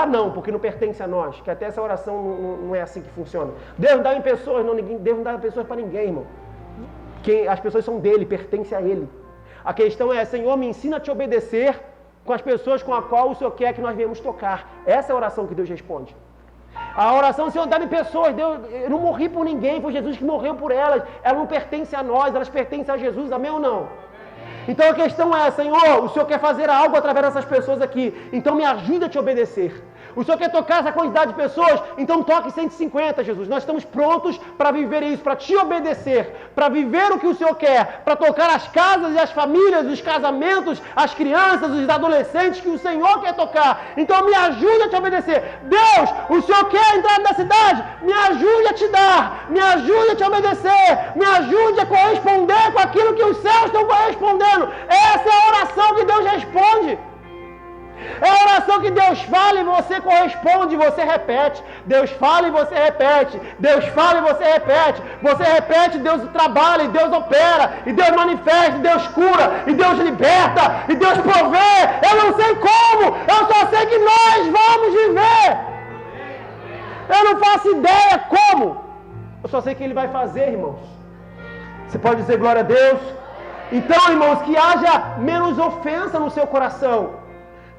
não, porque não pertence a nós. Que até essa oração não é assim que funciona. Deus não dá em pessoas, Deus não dá em pessoas para ninguém, irmão. As pessoas são dele, pertencem a ele. A questão é, Senhor, me ensina a te obedecer com as pessoas com a qual o Senhor quer que nós venhamos tocar. Essa é a oração que Deus responde. A oração, Senhor, dá-me pessoas. Deus, eu não morri por ninguém, foi Jesus que morreu por elas. Elas não pertencem a nós, elas pertencem a Jesus. Amém ou não? Então a questão é, Senhor, o Senhor quer fazer algo através dessas pessoas aqui. Então me ajuda a te obedecer. O Senhor quer tocar essa quantidade de pessoas? Então toque 150, Jesus. Nós estamos prontos para viver isso, para te obedecer, para viver o que o Senhor quer, para tocar as casas e as famílias, os casamentos, as crianças, os adolescentes que o Senhor quer tocar. Então me ajude a te obedecer. Deus, o Senhor quer entrar na cidade? Me ajude a te dar, me ajude a te obedecer, me ajude a corresponder com aquilo que os céus estão correspondendo. Essa é a oração que Deus responde. É a oração que Deus fala e você corresponde, você repete. Deus fala e você repete. Deus fala e você repete. Você repete, Deus trabalha, e Deus opera, e Deus manifesta, e Deus cura, e Deus liberta, e Deus provê. Eu não sei como, eu só sei que nós vamos viver. Eu não faço ideia como. Eu só sei que Ele vai fazer, irmãos. Você pode dizer glória a Deus? Então, irmãos, que haja menos ofensa no seu coração.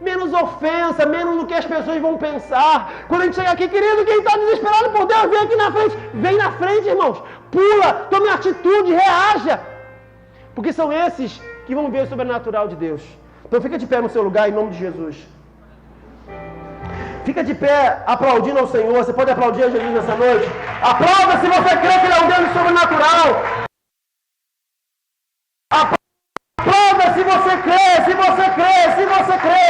Menos ofensa, menos do que as pessoas vão pensar. Quando a gente chega aqui, querido, quem está desesperado por Deus, vem aqui na frente. Vem na frente, irmãos. Pula, tome atitude, reaja. Porque são esses que vão ver o sobrenatural de Deus. Então fica de pé no seu lugar, em nome de Jesus. Fica de pé, aplaudindo ao Senhor. Você pode aplaudir a Jesus nessa noite. Aplauda se você crê que Ele é um Deus sobrenatural. Aplauda se você crê, se você crê, se você crê.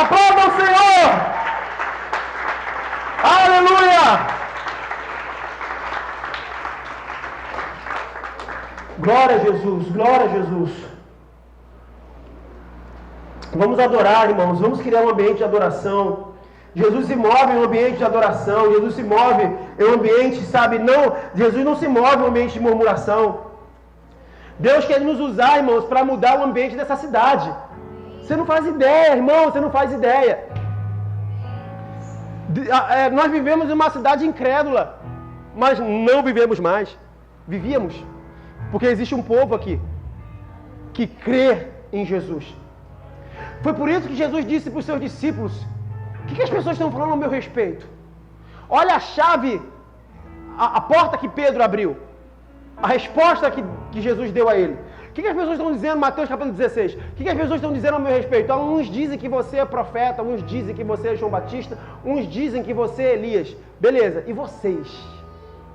Aplauda o Senhor. Aleluia. Glória a Jesus, glória a Jesus. Vamos adorar, irmãos. Vamos criar um ambiente de adoração. Jesus se move em um ambiente de adoração. Jesus se move em um ambiente, sabe, não, Jesus não se move em um ambiente de murmuração. Deus quer nos usar, irmãos, para mudar o ambiente dessa cidade. Você não faz ideia, irmão, você não faz ideia. Nós vivemos em uma cidade incrédula, mas não vivemos mais. Vivíamos, porque existe um povo aqui que crê em Jesus. Foi por isso que Jesus disse para os seus discípulos: o que as pessoas estão falando ao meu respeito? Olha a chave, a porta que Pedro abriu. A resposta que Jesus deu a ele. O que as pessoas estão dizendo, Mateus capítulo 16? O que as pessoas estão dizendo ao meu respeito? Uns dizem que você é profeta, uns dizem que você é João Batista, uns dizem que você é Elias. Beleza, e vocês?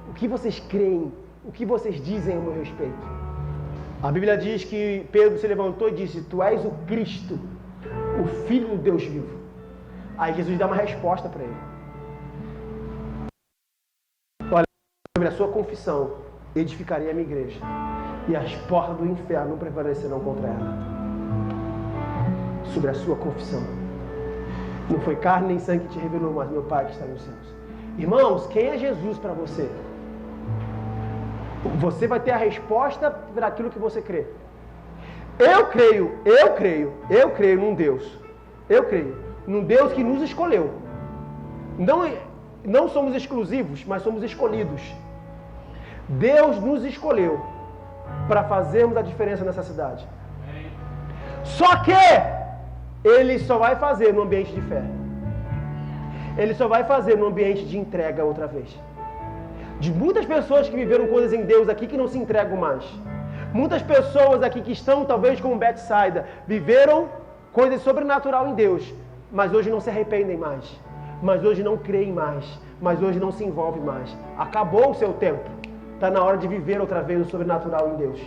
O que vocês creem? O que vocês dizem ao meu respeito? A Bíblia diz que Pedro se levantou e disse: Tu és o Cristo, o Filho do Deus vivo. Aí Jesus dá uma resposta para ele. Olha, sobre a sua confissão, edificarei a minha igreja, e as portas do inferno não prevalecerão contra ela. Sobre a sua confissão. Não foi carne nem sangue que te revelou, mas meu Pai que está nos céus. Irmãos, quem é Jesus para você? Você vai ter a resposta para aquilo que você crê. Eu creio num Deus. Eu creio num Deus que nos escolheu. Não somos exclusivos, mas somos escolhidos. Deus nos escolheu para fazermos a diferença nessa cidade. Só que Ele só vai fazer no ambiente de fé. Ele só vai fazer no ambiente de entrega outra vez. De muitas pessoas que viveram coisas em Deus aqui que não se entregam mais. Muitas pessoas aqui que estão talvez como Betsaida, viveram coisas sobrenatural em Deus, mas hoje não se arrependem mais. Mas hoje não creem mais. Mas hoje não se envolvem mais. Acabou o seu tempo. Está na hora de viver outra vez o sobrenatural em Deus.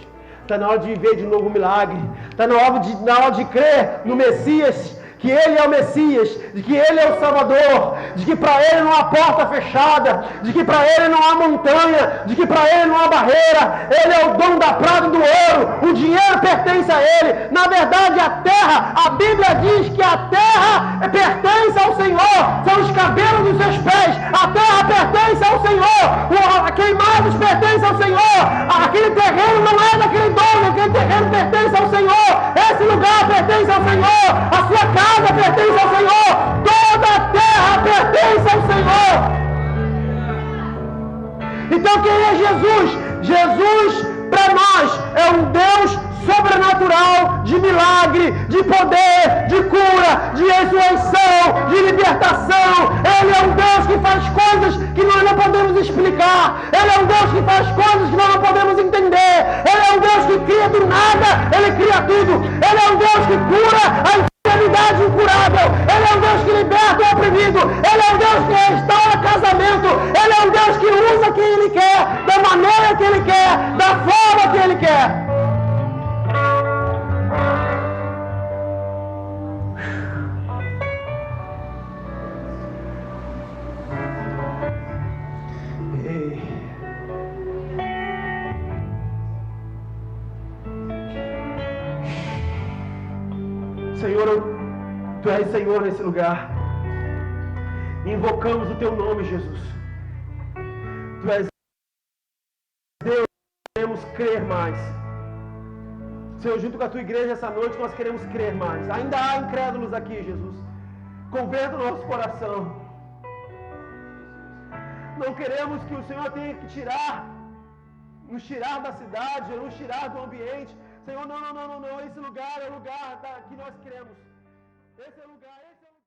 Está na hora de viver de novo o milagre. Está na hora de crer no Messias, que Ele é o Messias, de que Ele é o Salvador, de que para Ele não há porta fechada, de que para Ele não há montanha, de que para Ele não há barreira. Ele é o dono da prata e do ouro, o dinheiro pertence a Ele. Na verdade, a terra, a Bíblia diz que a terra pertence ao Senhor, são os cabelos dos seus pés. A terra pertence ao Senhor, queimados pertence ao Senhor. Aquele terreno não é daquele dono, aquele terreno pertence ao Senhor. Esse lugar pertence ao Senhor, a sua casa pertence ao Senhor, toda a terra pertence ao Senhor. Então quem é Jesus? Jesus para nós é um Deus sobrenatural, de milagre, de poder, de cura, de ressurreição, de libertação. Ele é um Deus que faz coisas que nós não podemos explicar. Ele é um Deus que faz coisas que nós não podemos entender. Ele é um Deus que cria do nada, Ele cria tudo. Ele é um Deus que cura a enfermidade incurável. Ele é um Deus que liberta o oprimido. Ele é um Deus que restaura casamento. Ele é um Deus que usa quem Ele quer, da maneira que Ele quer, da forma que Ele quer. Senhor, eu Tu és Senhor nesse lugar. Invocamos o Teu nome, Jesus. Tu és Deus, queremos crer mais. Senhor, junto com a Tua igreja essa noite, nós queremos crer mais. Ainda há incrédulos aqui, Jesus. Converta o nosso coração. Não queremos que o Senhor tenha que nos tirar da cidade, nos tirar do ambiente. Senhor, não. Esse lugar é o lugar que nós queremos. Esse é o lugar.